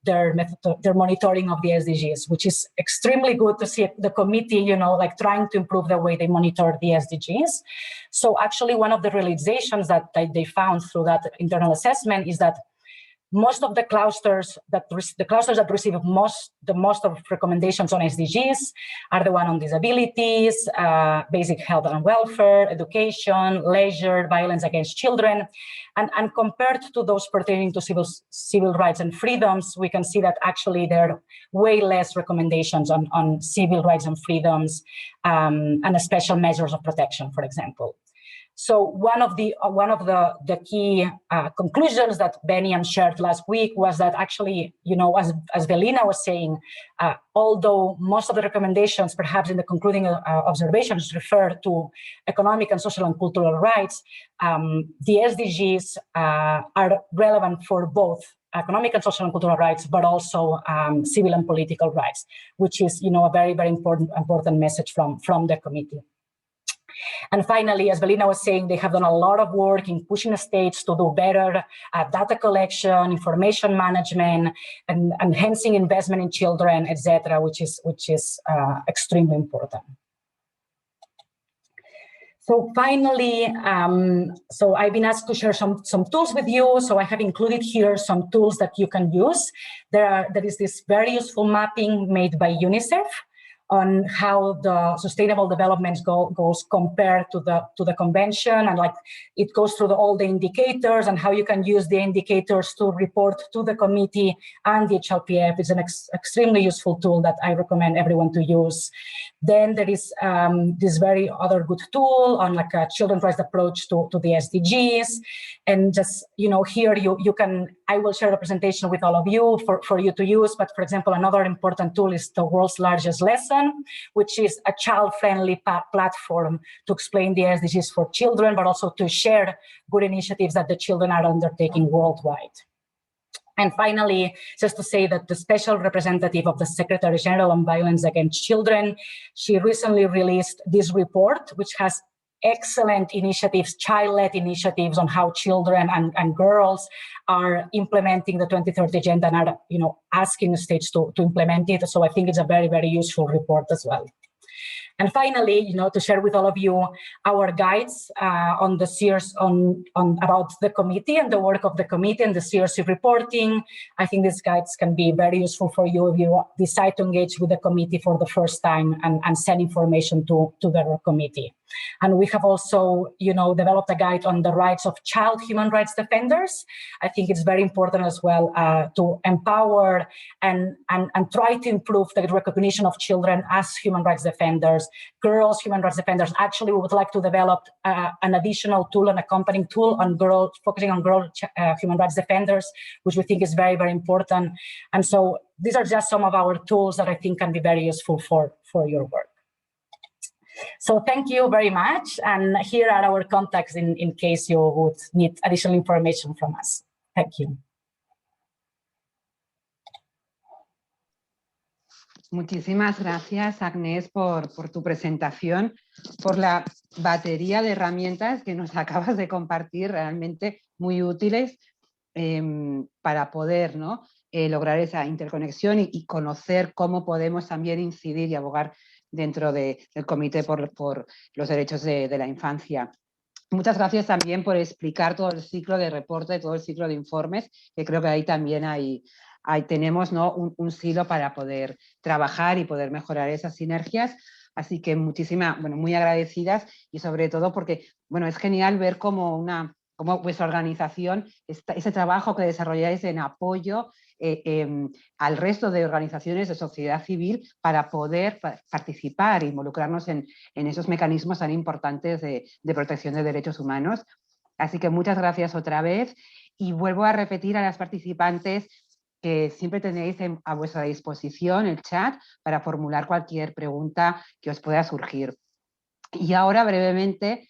monitoring of the SDGs, which is extremely good to see the committee, trying to improve the way they monitor the SDGs. So actually, one of the realizations that they found through that internal assessment is that most of the clusters that receive the most of recommendations on SDGs are the one on disabilities, basic health and welfare, education, leisure, violence against children. And compared to those pertaining to civil rights and freedoms, we can see that actually there are way less recommendations on civil rights and freedoms and special measures of protection, for example. So one of the key conclusions that Benny shared last week was that actually, you know, as Velina was saying, although most of the recommendations, perhaps in the concluding observations, refer to economic and social and cultural rights, the SDGs are relevant for both economic and social and cultural rights, but also civil and political rights, which is, you know, a very, very important message from the committee. And finally, as Velina was saying, they have done a lot of work in pushing states to do better data collection, information management, and enhancing investment in children, etc., which is extremely important. So finally, so I've been asked to share some tools with you. So I have included here some tools that you can use. There is this very useful mapping made by UNICEF on how the Sustainable Development Goals compare to the convention, and like it goes through all the indicators and how you can use the indicators to report to the committee and the HLPF. It's an extremely useful tool that I recommend everyone to use. Then there is this very other good tool on like a children's rights approach to the SDGs, and just, you know, here you can, I will share a presentation with all of you for you to use. But for example, another important tool is the world's largest lesson, which is a child-friendly platform to explain the SDGs for children, but also to share good initiatives that the children are undertaking worldwide. And finally, just to say that the special representative of the Secretary General on Violence Against Children, she recently released this report, which has excellent initiatives, child-led initiatives on how children and girls are implementing the 2030 agenda and are, you know, asking the states to implement it. So I think it's a very, very useful report as well. And finally, you know, to share with all of you our guides on the CRC, about the committee and the work of the committee and the CRC reporting. I think these guides can be very useful for you if you decide to engage with the committee for the first time and send information to the committee. And we have also, you know, developed a guide on the rights of child human rights defenders. I think it's very important as well to empower and try to improve the recognition of children as human rights defenders, girls human rights defenders. Actually, we would like to develop an additional tool, an accompanying tool on girls, focusing on girl human rights defenders, which we think is very, very important. And so these are just some of our tools that I think can be very useful for your work. So thank you very much. And here are our contacts in case you would need additional information from us. Thank you. Muchísimas gracias, Agnès, por tu presentación, por la batería de herramientas que nos acabas de compartir, realmente muy útiles para poder, ¿no? Lograr esa interconexión y conocer cómo podemos también incidir y abogar dentro del Comité por los Derechos de la Infancia. Muchas gracias también por explicar todo el ciclo de reporte, todo el ciclo de informes, que creo que ahí también tenemos, ¿no? un silo para poder trabajar y poder mejorar esas sinergias. Así que muy agradecidas, y sobre todo porque, bueno, es genial ver cómo vuestra organización, ese trabajo que desarrolláis en apoyo al resto de organizaciones de sociedad civil para poder participar e involucrarnos en esos mecanismos tan importantes de protección de derechos humanos. Así que muchas gracias otra vez, y vuelvo a repetir a las participantes que siempre tenéis a vuestra disposición el chat para formular cualquier pregunta que os pueda surgir. Y ahora brevemente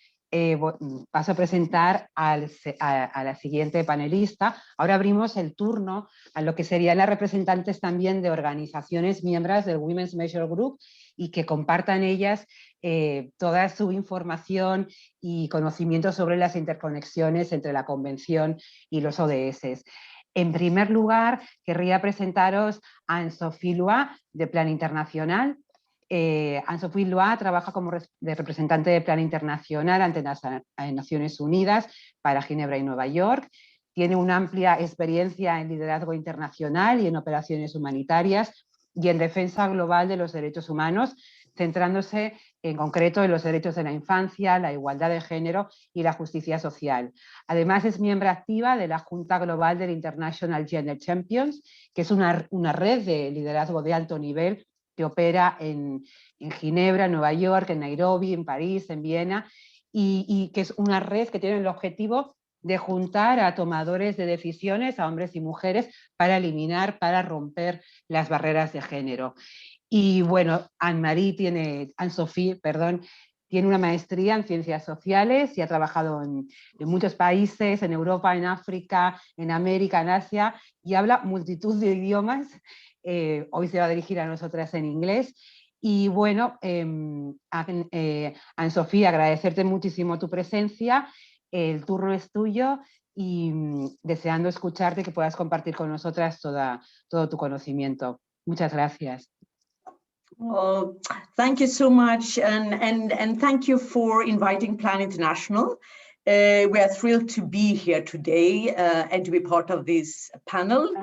paso a presentar a la siguiente panelista. Ahora abrimos el turno a lo que serían las representantes también de organizaciones miembros del Women's Measure Group, y que compartan ellas toda su información y conocimiento sobre las interconexiones entre la Convención y los ODS. En primer lugar, querría presentaros a Sophie Lois, de Plan Internacional. Sophie Lois trabaja como representante de Plan Internacional ante las Naciones Unidas para Ginebra y Nueva York. Tiene una amplia experiencia en liderazgo internacional y en operaciones humanitarias y en defensa global de los derechos humanos, centrándose en concreto en los derechos de la infancia, la igualdad de género y la justicia social. Además, es miembro activa de la Junta Global del International Gender Champions, que es una red de liderazgo de alto nivel que opera en Ginebra, en Nueva York, en Nairobi, en París, en Viena, y que es una red que tiene el objetivo de juntar a tomadores de decisiones, a hombres y mujeres, para eliminar, para romper las barreras de género. Y bueno, Sophie, tiene una maestría en ciencias sociales y ha trabajado en muchos países, en Europa, en África, en América, en Asia, y habla multitud de idiomas. Hoy se va a dirigir a nosotras en inglés. Y bueno, Sophie, agradecerte muchísimo tu presencia. El turno es tuyo y deseando escucharte, que puedas compartir con nosotras todo tu conocimiento. Muchas gracias. Oh, thank you so much, and thank you for inviting Plan International. We are thrilled to be here today and to be part of this panel.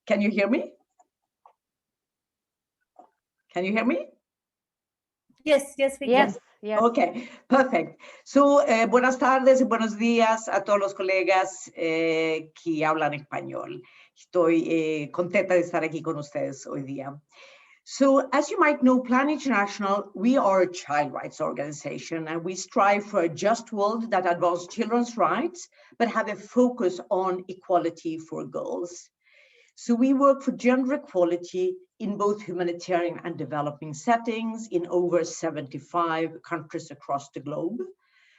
Can you hear me? Can you hear me? Yes, we Yes, can. yes. Okay, perfect. So, buenas tardes y buenos días a todos los colegas que hablan español. Estoy contenta de estar aquí con ustedes hoy día. So, as you might know, Plan International, we are a child rights organization, and we strive for a just world that advances children's rights, but have a focus on equality for girls. So we work for gender equality in both humanitarian and developing settings in over 75 countries across the globe.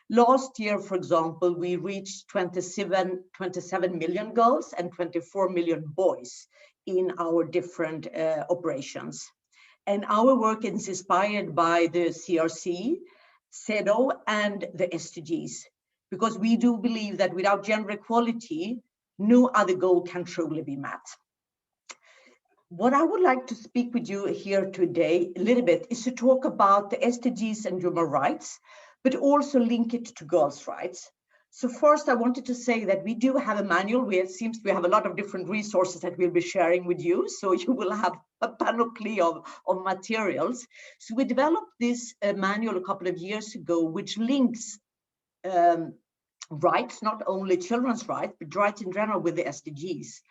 Last year, for example, we reached 27 million girls and 24 million boys in our different operations. And our work is inspired by the CRC, CEDAW, and the SDGs, because we do believe that without gender equality, no other goal can truly be met. What I would like to speak with you here today a little bit is to talk about the SDGs and human rights, but also link it to girls' rights. So first, I wanted to say that we do have a manual. It seems we have a lot of different resources that we'll be sharing with you. So you will have a panoply of materials. So we developed this manual a couple of years ago, which links rights, not only children's rights, but rights in general with the SDGs.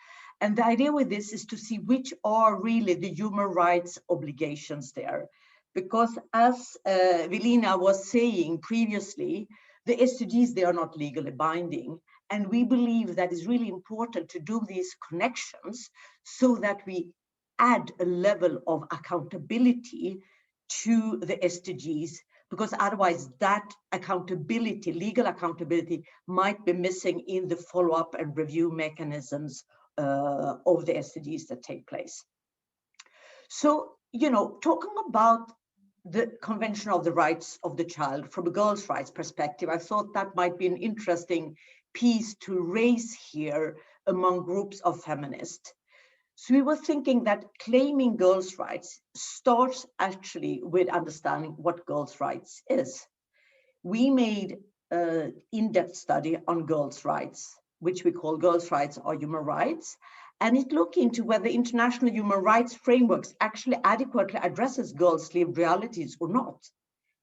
And the idea with this is to see which are really the human rights obligations there. Because as Velina was saying previously, the SDGs, they are not legally binding. And we believe that it's really important to do these connections so that we add a level of accountability to the SDGs, because otherwise that accountability, legal accountability, might be missing in the follow-up and review mechanisms of the SDGs that take place. So, talking about the Convention of the Rights of the Child from a girls' rights perspective, I thought that might be an interesting piece to raise here among groups of feminists. So we were thinking that claiming girls' rights starts actually with understanding what girls' rights is. We made an in-depth study on girls' rights, which we call Girls' Rights or Human Rights, and it looked into whether international human rights frameworks actually adequately addresses girls' lived realities or not,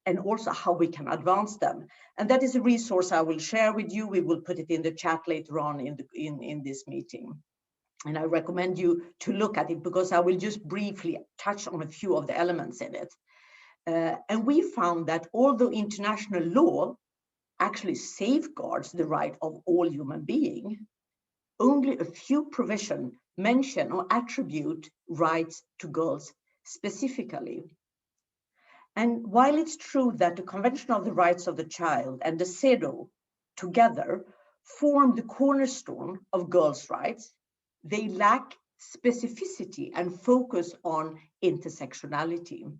and also how we can advance them. And that is a resource I will share with you. We will put it in the chat later on in this meeting. And I recommend you to look at it because I will just briefly touch on a few of the elements in it. And we found that although international law actually safeguards the right of all human beings, only a few provisions mention or attribute rights to girls specifically. And while it's true that the Convention of the Rights of the Child and the CEDAW together form the cornerstone of girls' rights, they lack specificity and focus on intersectionality.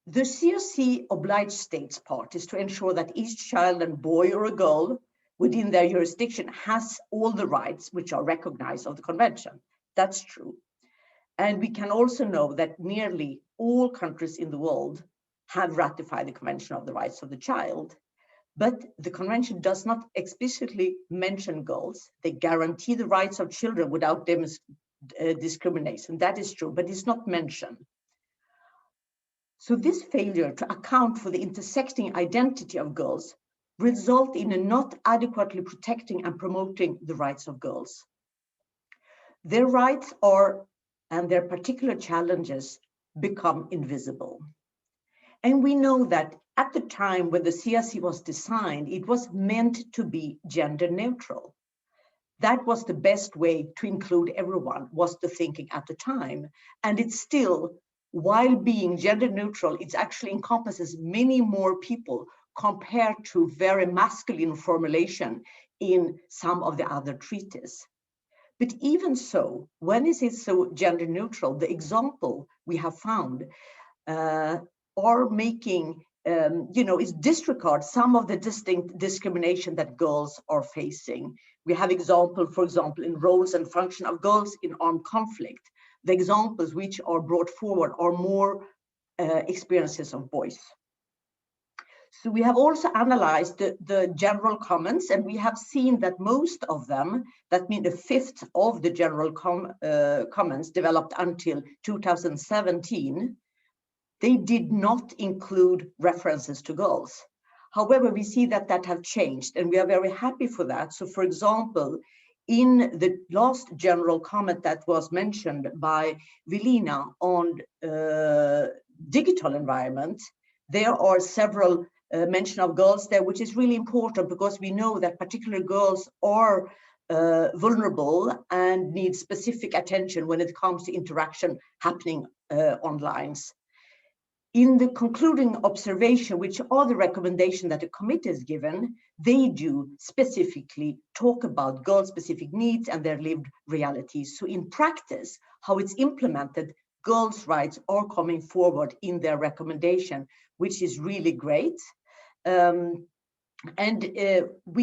The CRC obliged states parties to ensure that each child and boy or a girl within their jurisdiction has all the rights which are recognized of the convention. That's true. And we can also know that nearly all countries in the world have ratified the Convention of the Rights of the Child. But the convention does not explicitly mention girls. They guarantee the rights of children without discrimination. That is true, but it's not mentioned. So this failure to account for the intersecting identity of girls result in a not adequately protecting and promoting the rights of girls. Their rights and their particular challenges become invisible. And we know that at the time when the CRC was designed, it was meant to be gender neutral. That was the best way to include everyone, was the thinking at the time. And it's still, while being gender neutral, it actually encompasses many more people compared to very masculine formulation in some of the other treaties. But even so, when is it so gender neutral? The example we have found are making, is disregard some of the distinct discrimination that girls are facing. We have for example, in roles and function of girls in armed conflict. The examples which are brought forward are more experiences of boys. So we have also analyzed the general comments, and we have seen that most of them, that means a fifth of the general comments developed until 2017, they did not include references to girls. However, we see that have changed, and we are very happy for that. So for example, in the last general comment that was mentioned by Velina on digital environment, there are several mention of girls there, which is really important because we know that particular girls are vulnerable and need specific attention when it comes to interaction happening online. In the concluding observation, which are the recommendation that the committee has given, they do specifically talk about girl-specific needs and their lived realities. So in practice, how it's implemented, girls' rights are coming forward in their recommendation, which is really great. We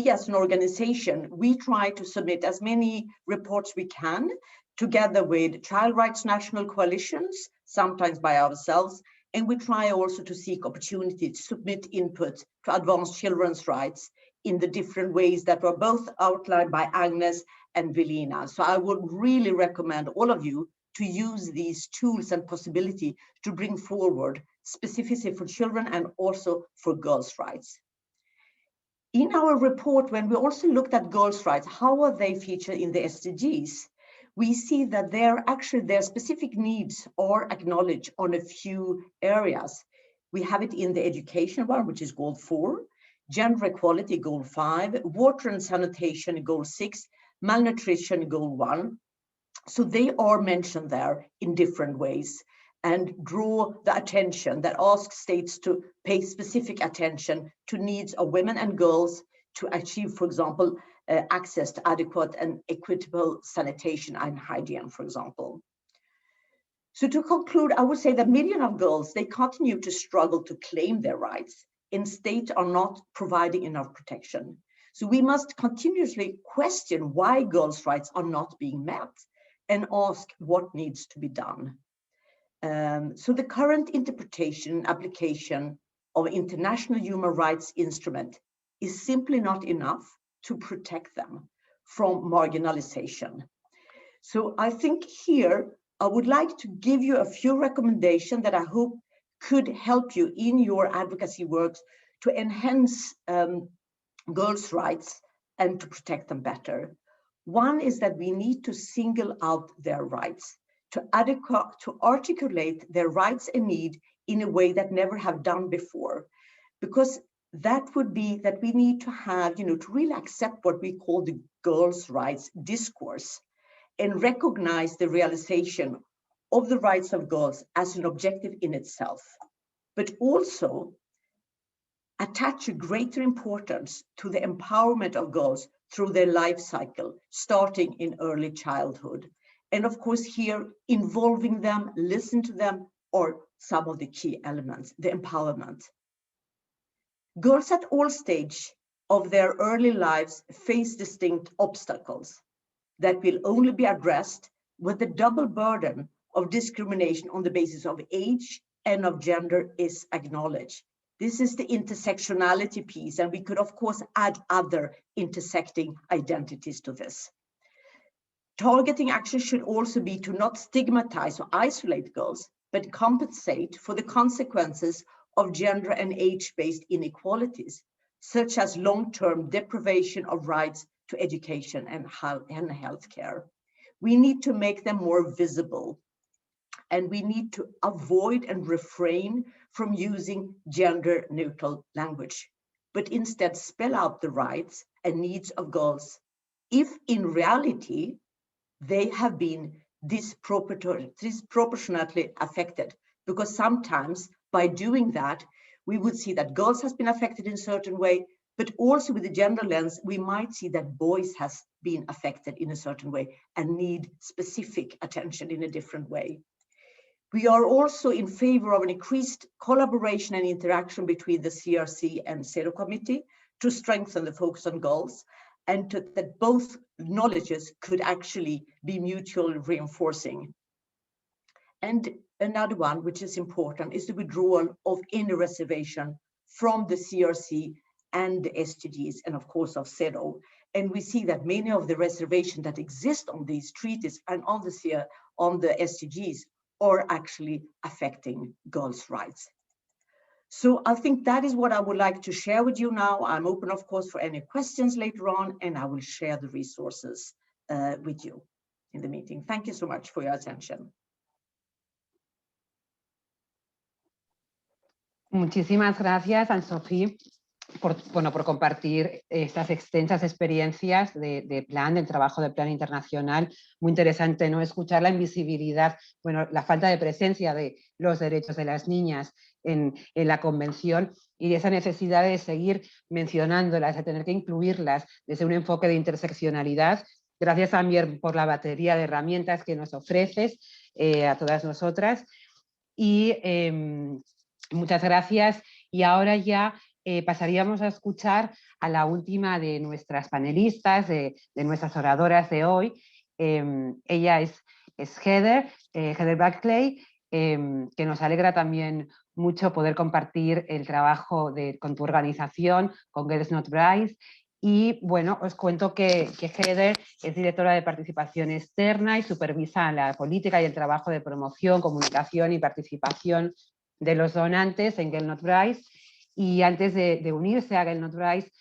as an organization, we try to submit as many reports we can together with child rights national coalitions, sometimes by ourselves, and we try also to seek opportunity to submit input to advance children's rights in the different ways that were both outlined by Agnès and Velina. So I would really recommend all of you to use these tools and possibility to bring forward specificity for children and also for girls' rights. In our report, when we also looked at girls' rights, how are they featured in the SDGs? We see that their specific needs are acknowledged on a few areas. We have it in the education one, which is goal 4, gender equality, goal 5, water and sanitation, goal 6, malnutrition, goal 1. So they are mentioned there in different ways and draw the attention that asks states to pay specific attention to needs of women and girls to achieve, for example, access to adequate and equitable sanitation and hygiene, for example. So to conclude, I would say that millions of girls, they continue to struggle to claim their rights, and states are not providing enough protection. So we must continuously question why girls' rights are not being met and ask what needs to be done. So the current interpretation and application of international human rights instrument is simply not enough to protect them from marginalization. So I think here, I would like to give you a few recommendations that I hope could help you in your advocacy works to enhance girls' rights and to protect them better. One is that we need to single out their rights, to articulate their rights and need in a way that never have done before, because that would be that we need to have, to really accept what we call the girls' rights discourse and recognize the realization of the rights of girls as an objective in itself, but also attach a greater importance to the empowerment of girls through their life cycle, starting in early childhood. And of course here, involving them, listen to them, are some of the key elements, the empowerment. Girls at all stages of their early lives face distinct obstacles that will only be addressed when the double burden of discrimination on the basis of age and of gender is acknowledged. This is the intersectionality piece, and we could, of course, add other intersecting identities to this. Targeting action should also be to not stigmatize or isolate girls, but compensate for the consequences of gender and age-based inequalities, such as long-term deprivation of rights to education and healthcare. We need to make them more visible, and we need to avoid and refrain from using gender-neutral language, but instead spell out the rights and needs of girls if in reality they have been disproportionately affected. Because sometimes by doing that, we would see that girls has been affected in a certain way, but also with the gender lens, we might see that boys has been affected in a certain way and need specific attention in a different way. We are also in favor of an increased collaboration and interaction between the CRC and CEDAW committee to strengthen the focus on girls, and that both knowledges could actually be mutually reinforcing. And another one, which is important, is the withdrawal of any reservation from the CRC and the SDGs, and of course of CEDAW. And we see that many of the reservations that exist on these treaties and on the SDGs are actually affecting girls' rights. So I think that is what I would like to share with you now. I'm open, of course, for any questions later on, and I will share the resources with you in the meeting. Thank you so much for your attention. Muchísimas gracias, Anne-Sophie, por compartir estas extensas experiencias del trabajo del plan internacional. Muy interesante, ¿no? Escuchar la invisibilidad, la falta de presencia de los derechos de las niñas en la convención y esa necesidad de seguir mencionándolas, de tener que incluirlas desde un enfoque de interseccionalidad. Gracias también por la batería de herramientas que nos ofreces a todas nosotras. Y muchas gracias. Y ahora ya pasaríamos a escuchar a la última de nuestras panelistas, de nuestras oradoras de hoy. Ella es Heather Barclay, que nos alegra también mucho poder compartir el trabajo con tu organización, con Girls Not Brides. Y bueno, os cuento que Heather es directora de participación externa y supervisa la política y el trabajo de promoción, comunicación y participación de los donantes en Girls Not Brides. Y antes de unirse a Girls Not Brides,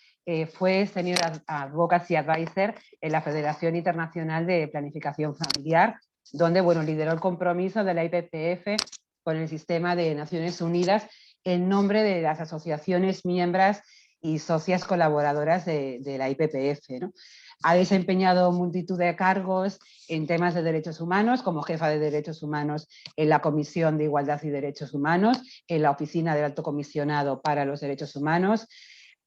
fue Senior Advocacy Advisor en la Federación Internacional de Planificación Familiar, donde lideró el compromiso de la IPPF con el sistema de Naciones Unidas en nombre de las asociaciones miembros y socias colaboradoras de la IPPF, ¿no? Ha desempeñado multitud de cargos en temas de derechos humanos, como jefa de derechos humanos en la Comisión de Igualdad y Derechos Humanos, en la Oficina del Alto Comisionado para los Derechos Humanos.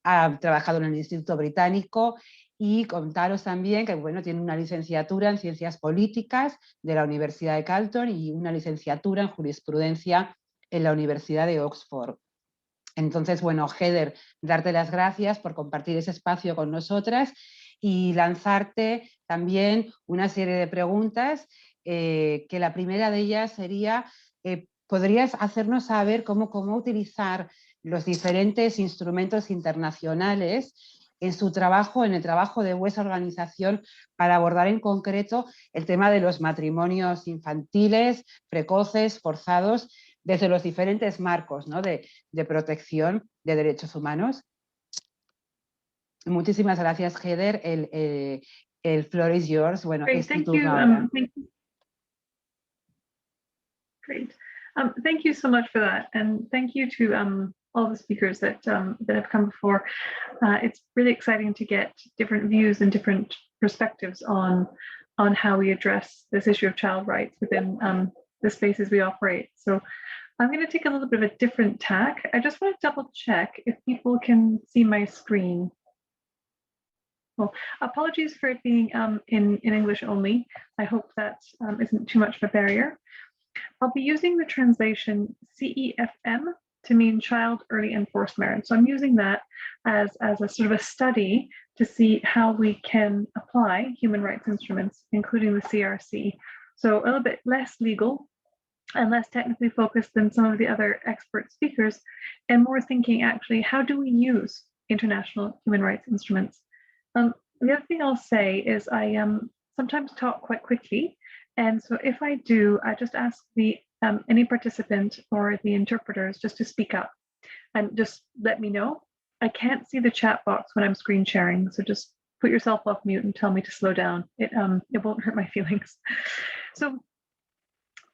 Ha trabajado en el Instituto Británico y contaros también que tiene una licenciatura en Ciencias Políticas de la Universidad de Carleton y una licenciatura en Jurisprudencia en la Universidad de Oxford. Entonces, Heather, darte las gracias por compartir ese espacio con nosotras y lanzarte también una serie de preguntas, que la primera de ellas sería, ¿podrías hacernos saber cómo utilizar los diferentes instrumentos internacionales en su trabajo, en el trabajo de vuestra organización, para abordar en concreto el tema de los matrimonios infantiles, precoces, forzados, desde los diferentes marcos, ¿no?, de protección de derechos humanos? Muchísimas gracias, Heather. El floor is yours. Great, thank you. Great. Thank you so much for that, and thank you to all the speakers that have come before. It's really exciting to get different views and different perspectives on how we address this issue of child rights within the spaces we operate. So I'm going to take a little bit of a different tack. I just want to double check if people can see my screen. Well, apologies for it being in English only. I hope that isn't too much of a barrier. I'll be using the translation CEFM to mean child early and forced marriage. So I'm using that as a sort of a study to see how we can apply human rights instruments, including the CRC. So a little bit less legal and less technically focused than some of the other expert speakers, and more thinking actually, how do we use international human rights instruments? The other thing I'll say is I sometimes talk quite quickly, and so if I do, I just ask any participant or the interpreters just to speak up and just let me know. I can't see the chat box when I'm screen sharing, so just put yourself off mute and tell me to slow down. It won't hurt my feelings. So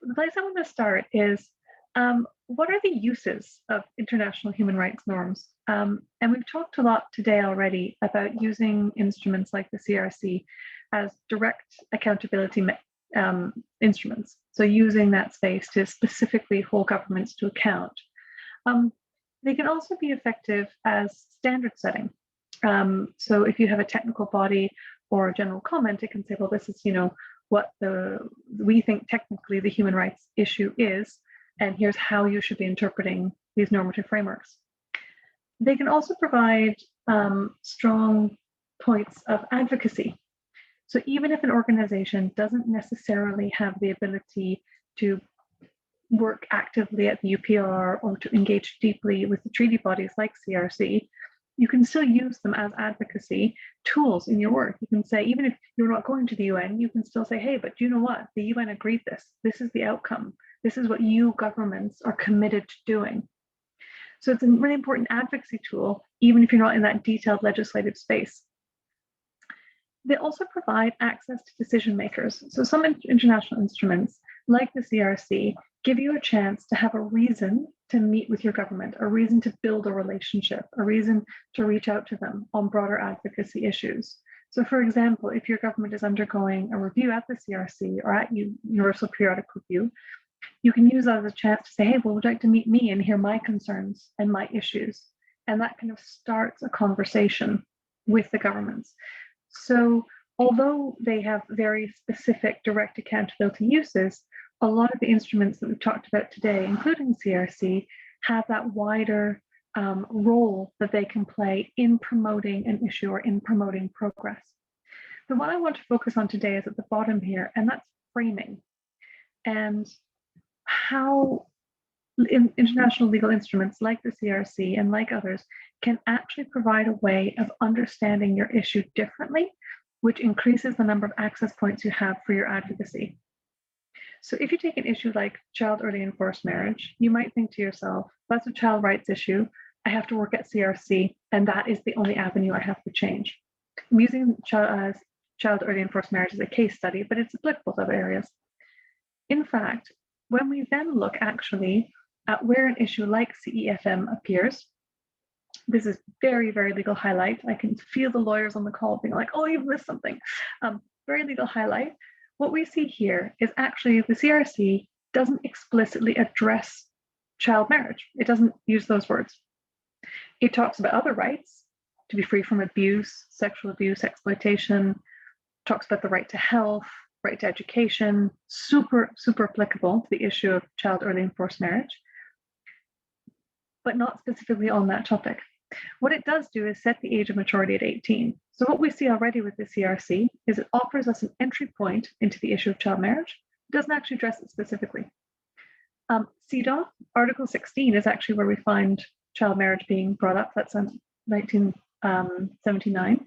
the place I want to start is, what are the uses of international human rights norms? And we've talked a lot today already about using instruments like the CRC as direct accountability instruments. So using that space to specifically hold governments to account. They can also be effective as standard setting. So if you have a technical body or a general comment, it can say, well, this is, what we think technically the human rights issue is, and here's how you should be interpreting these normative frameworks. They can also provide strong points of advocacy. So even if an organization doesn't necessarily have the ability to work actively at the UPR or to engage deeply with the treaty bodies like CRC, you can still use them as advocacy tools in your work. You can say, even if you're not going to the UN, you can still say, hey, but you know what? The UN agreed this. This is the outcome. This is what you governments are committed to doing. So it's a really important advocacy tool, even if you're not in that detailed legislative space. They also provide access to decision makers. So some international instruments, like the CRC, give you a chance to have a reason to meet with your government, a reason to build a relationship, a reason to reach out to them on broader advocacy issues. So for example, if your government is undergoing a review at the CRC or at Universal Periodic Review, you can use that as a chance to say, hey, well, would you like to meet me and hear my concerns and my issues? And that kind of starts a conversation with the governments. So although they have very specific direct accountability uses, a lot of the instruments that we've talked about today, including CRC, have that wider role that they can play in promoting an issue or in promoting progress. The one I want to focus on today is at the bottom here, and that's framing, and how international legal instruments like the CRC and like others can actually provide a way of understanding your issue differently, which increases the number of access points you have for your advocacy. So if you take an issue like child early and forced marriage, you might think to yourself, that's a child rights issue. I have to work at CRC, and that is the only avenue I have to change. I'm using child early and forced marriage as a case study, but it's applicable to other areas. In fact, when we then look actually at where an issue like CEFM appears, this is very, very legal highlight. I can feel the lawyers on the call being like, oh, you've missed something. Very legal highlight. What we see here is actually the CRC doesn't explicitly address child marriage. It doesn't use those words. It talks about other rights, to be free from abuse, sexual abuse, exploitation, talks about the right to health, right to education, super, super applicable to the issue of child early and forced marriage, but not specifically on that topic. What it does do is set the age of maturity at 18. So what we see already with the CRC is it offers us an entry point into the issue of child marriage. It doesn't actually address it specifically. CEDAW, Article 16 is actually where we find child marriage being brought up. That's in 1979.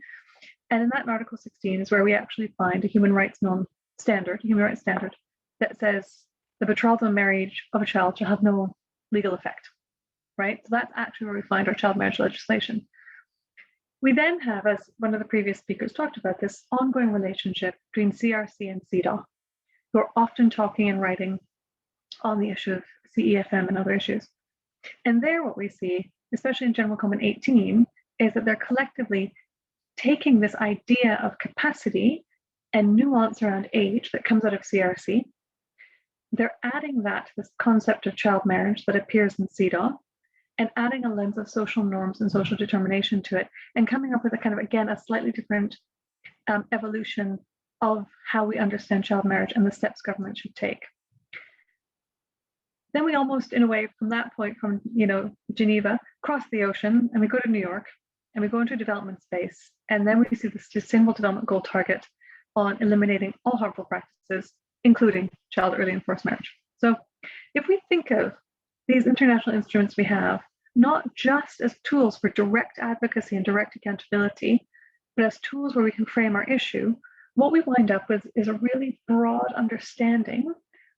And in that Article 16 is where we actually find a human rights standard that says the betrothal and marriage of a child shall have no legal effect. Right? So that's actually where we find our child marriage legislation. We then have, as one of the previous speakers talked about, this ongoing relationship between CRC and CEDAW, who are often talking and writing on the issue of CEFM and other issues. And there what we see, especially in General Comment 18, is that they're collectively taking this idea of capacity and nuance around age that comes out of CRC. They're adding that to this concept of child marriage that appears in CEDAW, and adding a lens of social norms and social determination to it, and coming up with a kind of, again, a slightly different evolution of how we understand child marriage and the steps government should take. Then we almost, in a way, from that point, from Geneva, cross the ocean, and we go to New York, and we go into a development space, and then we see the Sustainable Development Goal target on eliminating all harmful practices, including child early and forced marriage. So If we think of these international instruments we have, not just as tools for direct advocacy and direct accountability, but as tools where we can frame our issue, what we wind up with is a really broad understanding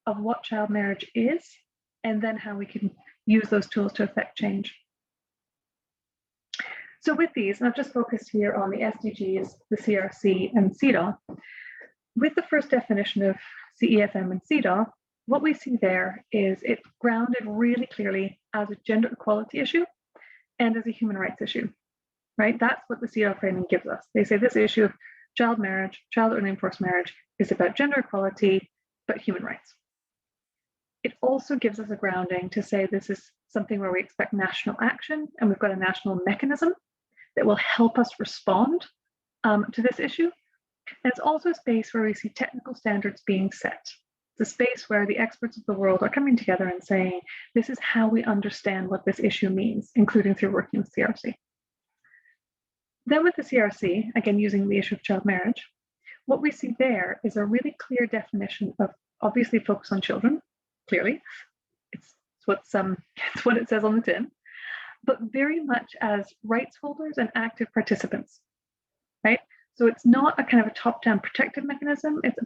of what child marriage is, and then how we can use those tools to affect change. So with these, and I've just focused here on the SDGs, the CRC, and CEDAW. With the first definition of CEFM and CEDAW, what we see there is it's grounded really clearly as a gender equality issue and as a human rights issue, right? That's what the CEDAW framing gives us. They say this issue of child marriage, child or unenforced marriage, is about gender equality, but human rights. It also gives us a grounding to say this is something where we expect national action, and we've got a national mechanism that will help us respond to this issue. And it's also a space where we see technical standards being set. It's a space where the experts of the world are coming together and saying, this is how we understand what this issue means, including through working with CRC. Then with the CRC, again, using the issue of child marriage, what we see there is a really clear definition of obviously focus on children, clearly. It's what it says on the tin, but very much as rights holders and active participants, right? So it's not a kind of a top-down protective mechanism. It's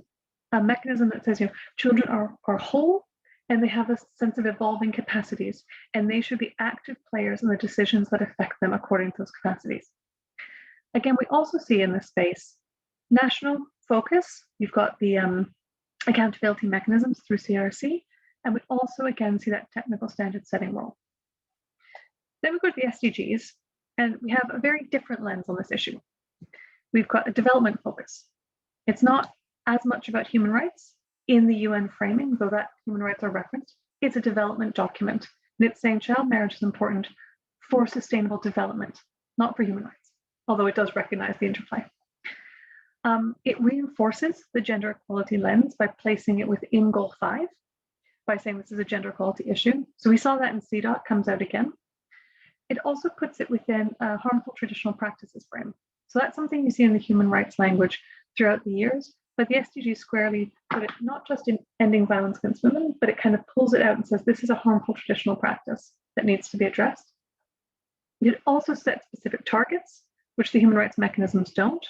a mechanism that says, children are whole and they have a sense of evolving capacities, and they should be active players in the decisions that affect them according to those capacities. Again, we also see in this space national focus. You've got the accountability mechanisms through CRC, and we also again see that technical standard setting role. Then we go to the SDGs, and we have a very different lens on this issue. We've got a development focus. It's not as much about human rights in the UN framing, though that human rights are referenced. It's a development document, and it's saying child marriage is important for sustainable development, not for human rights, although it does recognize the interplay. It reinforces the gender equality lens by placing it within Goal 5, by saying this is a gender equality issue. So we saw that in CEDAW, it comes out again. It also puts it within a harmful traditional practices frame. So that's something you see in the human rights language throughout the years, but the SDGs squarely put it not just in ending violence against women, but it kind of pulls it out and says this is a harmful traditional practice that needs to be addressed. It also sets specific targets, which the human rights mechanisms don't.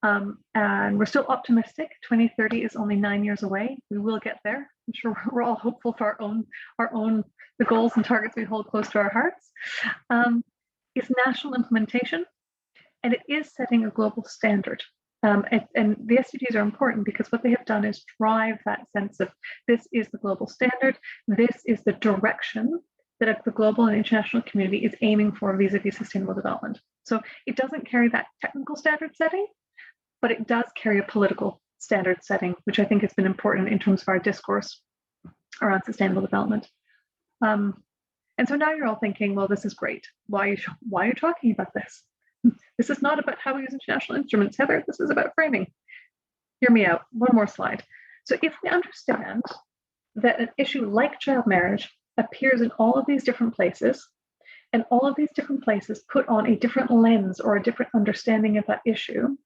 And we're still optimistic. 2030 is only 9 years away. We will get there. I'm sure we're all hopeful for the goals and targets we hold close to our hearts. It's national implementation, and it is setting a global standard. And the SDGs are important because what they have done is drive that sense of this is the global standard. This is the direction that the global and international community is aiming for vis-a-vis sustainable development. So it doesn't carry that technical standard setting, but it does carry a political standard setting, which I think has been important in terms of our discourse around sustainable development. And so now you're all thinking, well, this is great. Why are you talking about this? This is not about how we use international instruments, Heather. This is about framing. Hear me out. One more slide. So if we understand that an issue like child marriage appears in all of these different places, and all of these different places put on a different lens or a different understanding of that issue,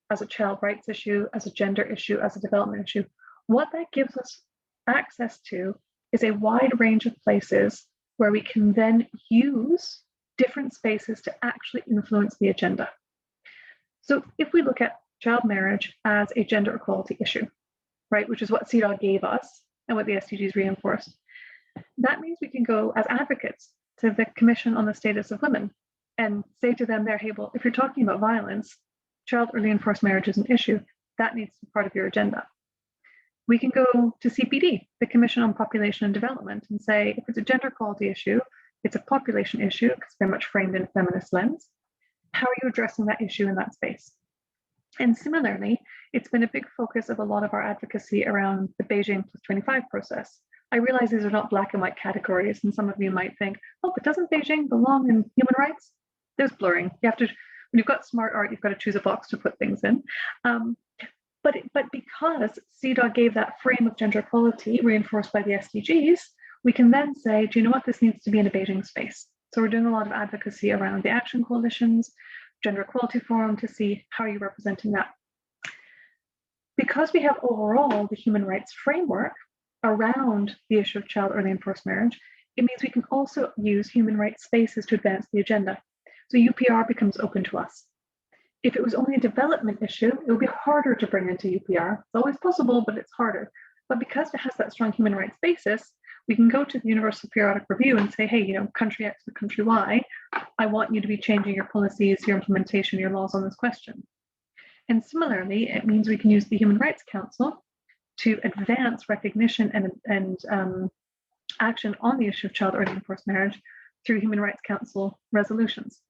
as a child rights issue, as a gender issue, as a development issue, what that gives us access to is a wide range of places where we can then use different spaces to actually influence the agenda. So if we look at child marriage as a gender equality issue, right, which is what CEDAW gave us and what the SDGs reinforced, that means we can go as advocates to the Commission on the Status of Women and say to them there, hey, well, if you're talking about violence, child or enforced marriage is an issue, that needs to be part of your agenda. We can go to CPD, the Commission on Population and Development, and say, if it's a gender equality issue, it's a population issue, it's very much framed in a feminist lens. How are you addressing that issue in that space? And similarly, it's been a big focus of a lot of our advocacy around the Beijing +25 process. I realize these are not black and white categories, and some of you might think, oh, but doesn't Beijing belong in human rights? There's blurring. You have to, when you've got smart art, you've got to choose a box to put things in. But because CEDAW gave that frame of gender equality reinforced by the SDGs, we can then say, do you know what, this needs to be in a Beijing space. So we're doing a lot of advocacy around the action coalitions, Gender Equality Forum, to see how you're representing that. Because we have overall the human rights framework, around the issue of child early and forced marriage, it means we can also use human rights spaces to advance the agenda. So UPR becomes open to us. If it was only a development issue, it would be harder to bring into UPR. It's always possible, but it's harder. But because it has that strong human rights basis, we can go to the Universal Periodic Review and say, hey, you know, country X or country Y, I want you to be changing your policies, your implementation, your laws on this question. And similarly, it means we can use the Human Rights Council to advance recognition and action on the issue of child early and forced marriage through Human Rights Council resolutions.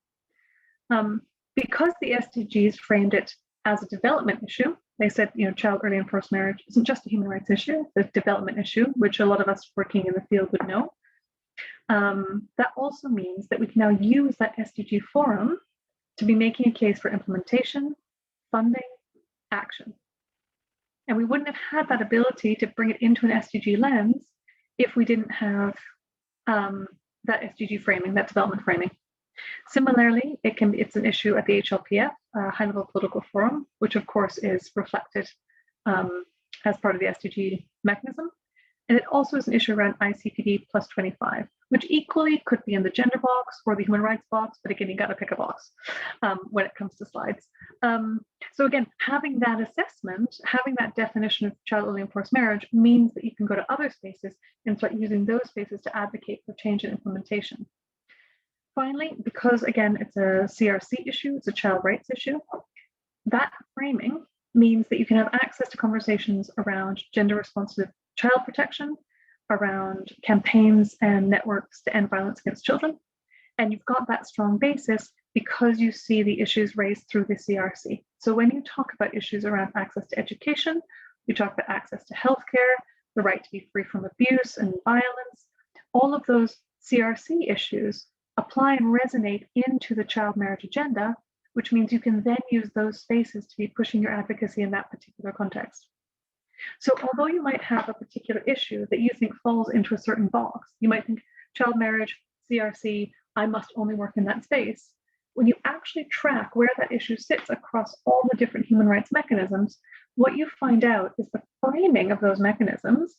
Because the SDGs framed it as a development issue, they said, you know, child early and forced marriage isn't just a human rights issue, it's a development issue, which a lot of us working in the field would know. That also means that we can now use that SDG forum to be making a case for implementation, funding, action. And we wouldn't have had that ability to bring it into an SDG lens if we didn't have that SDG framing, that development framing. Similarly, it's an issue at the HLPF, High-Level Political Forum, which of course is reflected as part of the SDG mechanism. And it also is an issue around ICPD plus 25, which equally could be in the gender box or the human rights box, but again, you got to pick a box when it comes to slides. So again, having that assessment, having that definition of child early and forced marriage means that you can go to other spaces and start using those spaces to advocate for change and implementation. Finally, because again, it's a CRC issue, it's a child rights issue, that framing means that you can have access to conversations around gender responsive child protection, around campaigns and networks to end violence against children. And you've got that strong basis because you see the issues raised through the CRC. So when you talk about issues around access to education, you talk about access to healthcare, the right to be free from abuse and violence, all of those CRC issues apply and resonate into the child marriage agenda, which means you can then use those spaces to be pushing your advocacy in that particular context. So although you might have a particular issue that you think falls into a certain box, you might think child marriage, CRC, I must only work in that space. When you actually track where that issue sits across all the different human rights mechanisms, what you find out is the framing of those mechanisms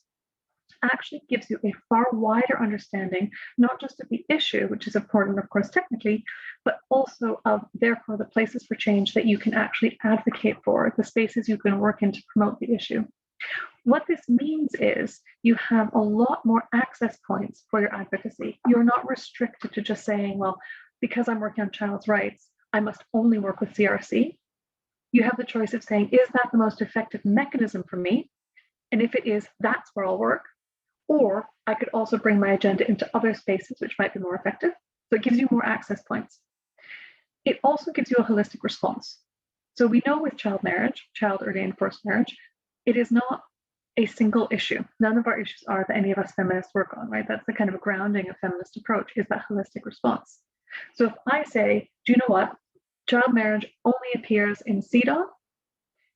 actually gives you a far wider understanding, not just of the issue, which is important, of course, technically, but also of, therefore, the places for change that you can actually advocate for, the spaces you can work in to promote the issue. What this means is you have a lot more access points for your advocacy. You're not restricted to just saying, well, because I'm working on child's rights, I must only work with CRC. You have the choice of saying, is that the most effective mechanism for me? And if it is, that's where I'll work. Or I could also bring my agenda into other spaces, which might be more effective. So it gives you more access points. It also gives you a holistic response. So we know with child marriage, child early and forced marriage, it is not a single issue. None of our issues are that any of us feminists work on, right? That's the kind of a grounding of feminist approach, is that holistic response. So if I say, do you know what? Child marriage only appears in CEDAW,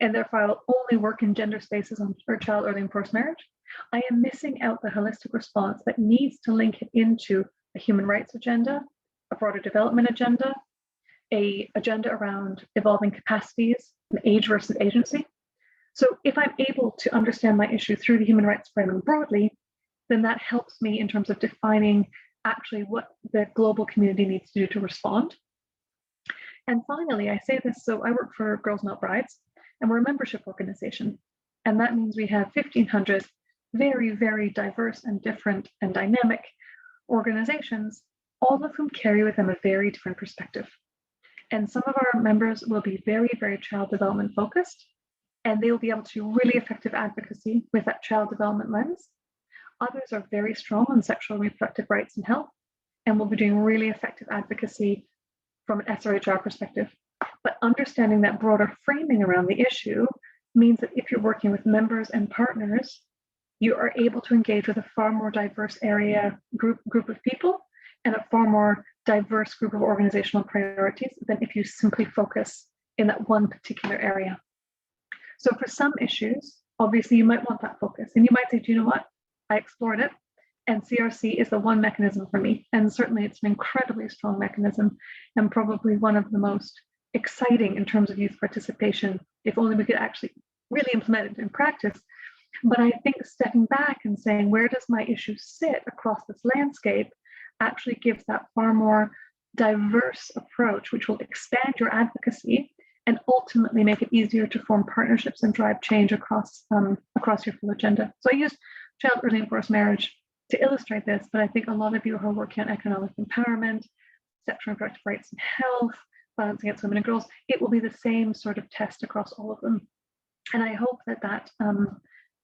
and therefore I will only work in gender spaces for child early and forced marriage, I am missing out the holistic response that needs to link it into a human rights agenda, a broader development agenda, an agenda around evolving capacities, and age versus agency. So if I'm able to understand my issue through the human rights framing broadly, then that helps me in terms of defining actually what the global community needs to do to respond. And finally, I say this, so I work for Girls Not Brides, and we're a membership organization. And that means we have 1,500 very, very diverse and different and dynamic organizations, all of whom carry with them a very different perspective. And some of our members will be very, very child development focused, and they will be able to do really effective advocacy with that child development lens. Others are very strong on sexual and reproductive rights and health, and will be doing really effective advocacy from an SRHR perspective. But understanding that broader framing around the issue means that if you're working with members and partners, you are able to engage with a far more diverse group of people and a far more diverse group of organizational priorities than if you simply focus in that one particular area. So for some issues, obviously you might want that focus, and you might say, do you know what? I explored it, and CRC is the one mechanism for me. And certainly it's an incredibly strong mechanism and probably one of the most exciting in terms of youth participation, if only we could actually really implement it in practice. But I think stepping back and saying, where does my issue sit across this landscape, actually gives that far more diverse approach, which will expand your advocacy and ultimately make it easier to form partnerships and drive change across your full agenda. So I used child early and forced marriage to illustrate this, but I think a lot of you who are working on economic empowerment, sexual and reproductive rights and health, violence against women and girls, it will be the same sort of test across all of them. And I hope that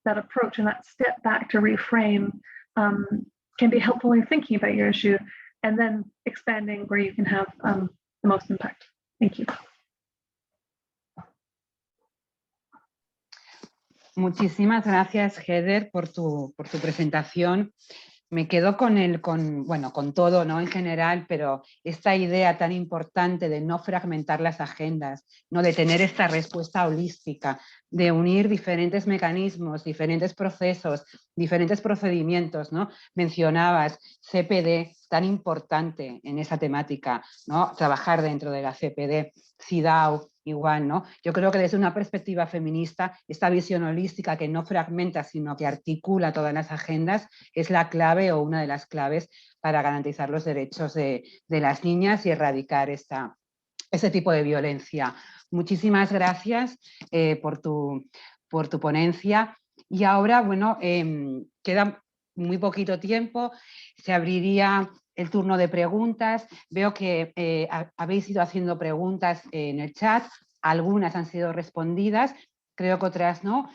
approach and that step back to reframe can be helpful in thinking about your issue and then expanding where you can have the most impact. Thank you. Muchísimas gracias, Heather, por tu presentación. Me quedo con todo, ¿no? En general, pero esta idea tan importante de no fragmentar las agendas, ¿no? De tener esta respuesta holística, de unir diferentes mecanismos, diferentes procesos, diferentes procedimientos, ¿no? Mencionabas CPD, tan importante en esa temática, ¿no? Trabajar dentro de la CPD, CIDAW, igual, ¿no? Yo creo que desde una perspectiva feminista, esta visión holística que no fragmenta, sino que articula todas las agendas, es la clave o una de las claves para garantizar los derechos de las niñas y erradicar ese tipo de violencia. Muchísimas gracias por tu ponencia. Y ahora, bueno, queda muy poquito tiempo, se abriría el turno de preguntas. Veo que habéis ido haciendo preguntas en el chat, algunas han sido respondidas, creo que otras no.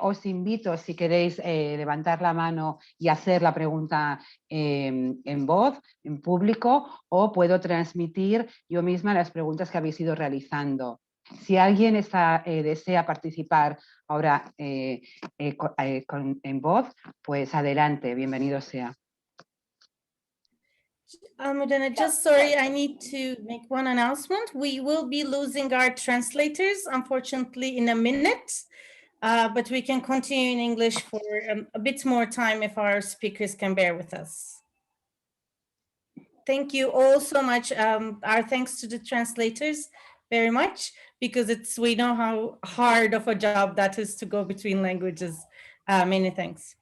Os invito, si queréis, levantar la mano y hacer la pregunta en voz, en público, o puedo transmitir yo misma las preguntas que habéis ido realizando. Si alguien desea participar ahora en voz, pues adelante, bienvenido sea. Almudena, just sorry, I need to make one announcement. We will be losing our translators, unfortunately, in a minute, but we can continue in English for a bit more time if our speakers can bear with us. Thank you all so much. Our thanks to the translators very much, because we know how hard of a job that is to go between languages. Many thanks.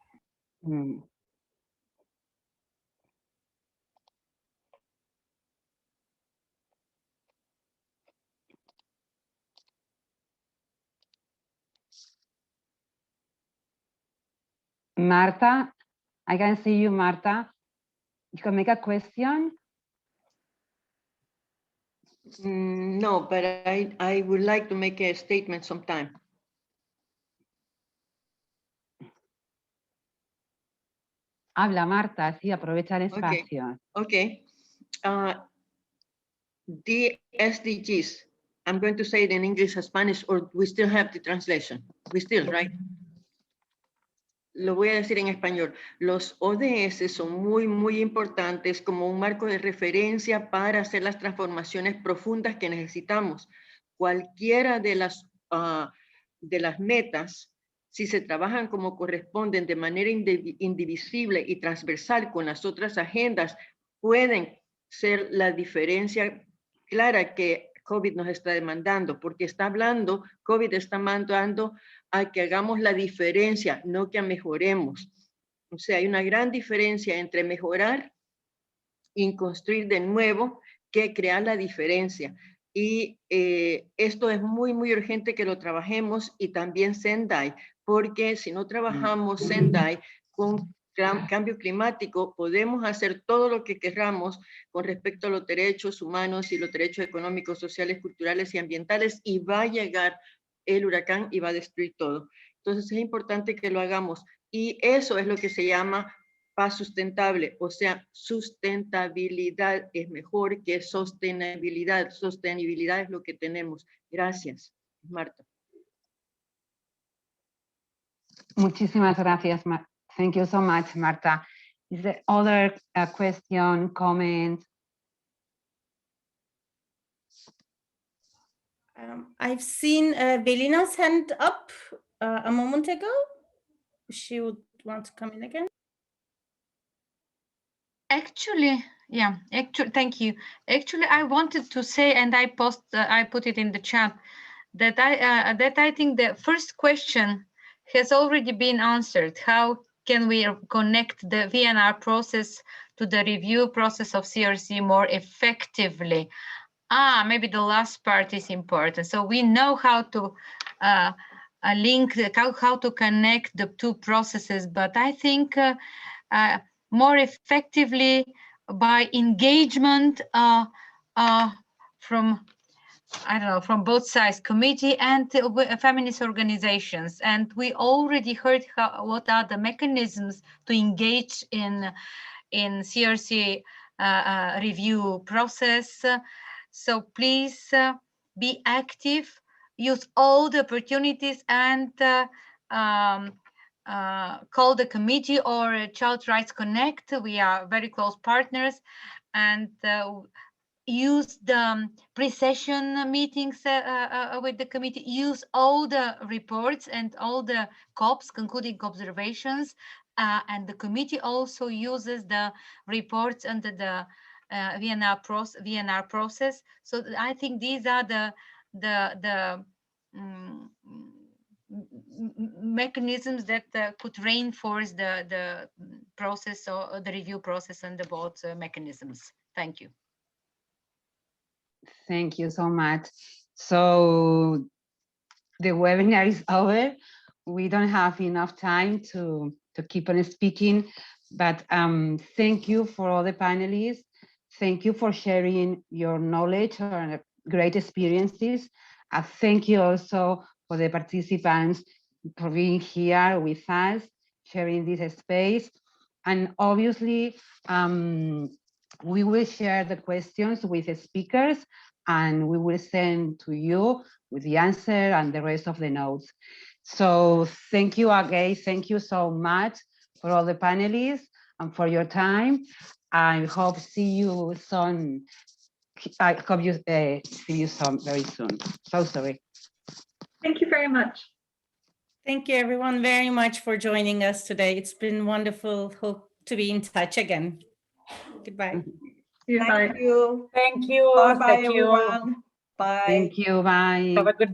Marta, I can see you, Marta. You can make a question. No, but I would like to make a statement sometime. Habla, Marta, sí, aprovecha el espacio. Okay. The SDGs, I'm going to say it in English or Spanish, or we still have the translation. We still, right? Lo voy a decir en español. Los ODS son muy, muy importantes como un marco de referencia para hacer las transformaciones profundas que necesitamos. Cualquiera de las metas, si se trabajan como corresponden de manera indivisible y transversal con las otras agendas, pueden ser la diferencia clara que COVID nos está demandando, porque COVID está mandando a que hagamos la diferencia, no que mejoremos. O sea, hay una gran diferencia entre mejorar y construir de nuevo que crear la diferencia. Y esto es muy, muy urgente que lo trabajemos, y también Sendai, porque si no trabajamos Sendai con cambio climático, podemos hacer todo lo que queramos con respecto a los derechos humanos y los derechos económicos, sociales, culturales y ambientales, y va a llegar el huracán y va a destruir todo. Entonces es importante que lo hagamos, y eso es lo que se llama paz sustentable, o sea, sustentabilidad es mejor que sostenibilidad. Sostenibilidad es lo que tenemos. Gracias, Marta. Muchísimas gracias, Marta. Thank you so much, Marta. Is there other question, comment? I've seen Velina's hand up a moment ago. She would want to come in again. Actually, thank you. Actually, I wanted to say, and I put it in the chat, that I think the first question has already been answered. How can we connect the VNR process to the review process of CRC more effectively? Maybe the last part is important. So we know how to link, how to connect the two processes, but I think more effectively by engagement from, I don't know, from both sides, committee and feminist organizations. And we already heard what are the mechanisms to engage in CRC review process. So please be active, use all the opportunities, and call the committee or Child Rights Connect. We are very close partners, and use the pre-session meetings with the committee, use all the reports and all the COPs, concluding observations, and the committee also uses the reports under the VNR process. So I think these are the mechanisms that could reinforce the process or the review process and the both mechanisms. Thank you. Thank you so much. So the webinar is over. We don't have enough time to keep on speaking, but thank you for all the panelists. Thank you for sharing your knowledge and great experiences. Thank you also for the participants for being here with us, sharing this space. And obviously, we will share the questions with the speakers, and we will send to you with the answer and the rest of the notes. So thank you again. Thank you so much for all the panelists and for your time. I hope see you soon. I hope you see you soon, very soon. So sorry. Thank you very much. Thank you everyone very much for joining us today. It's been wonderful. Hope to be in touch again. Goodbye. Bye. Thank you. Thank you. Bye-bye, Thank you. everyone. Bye. Thank you. Bye. Have a good day.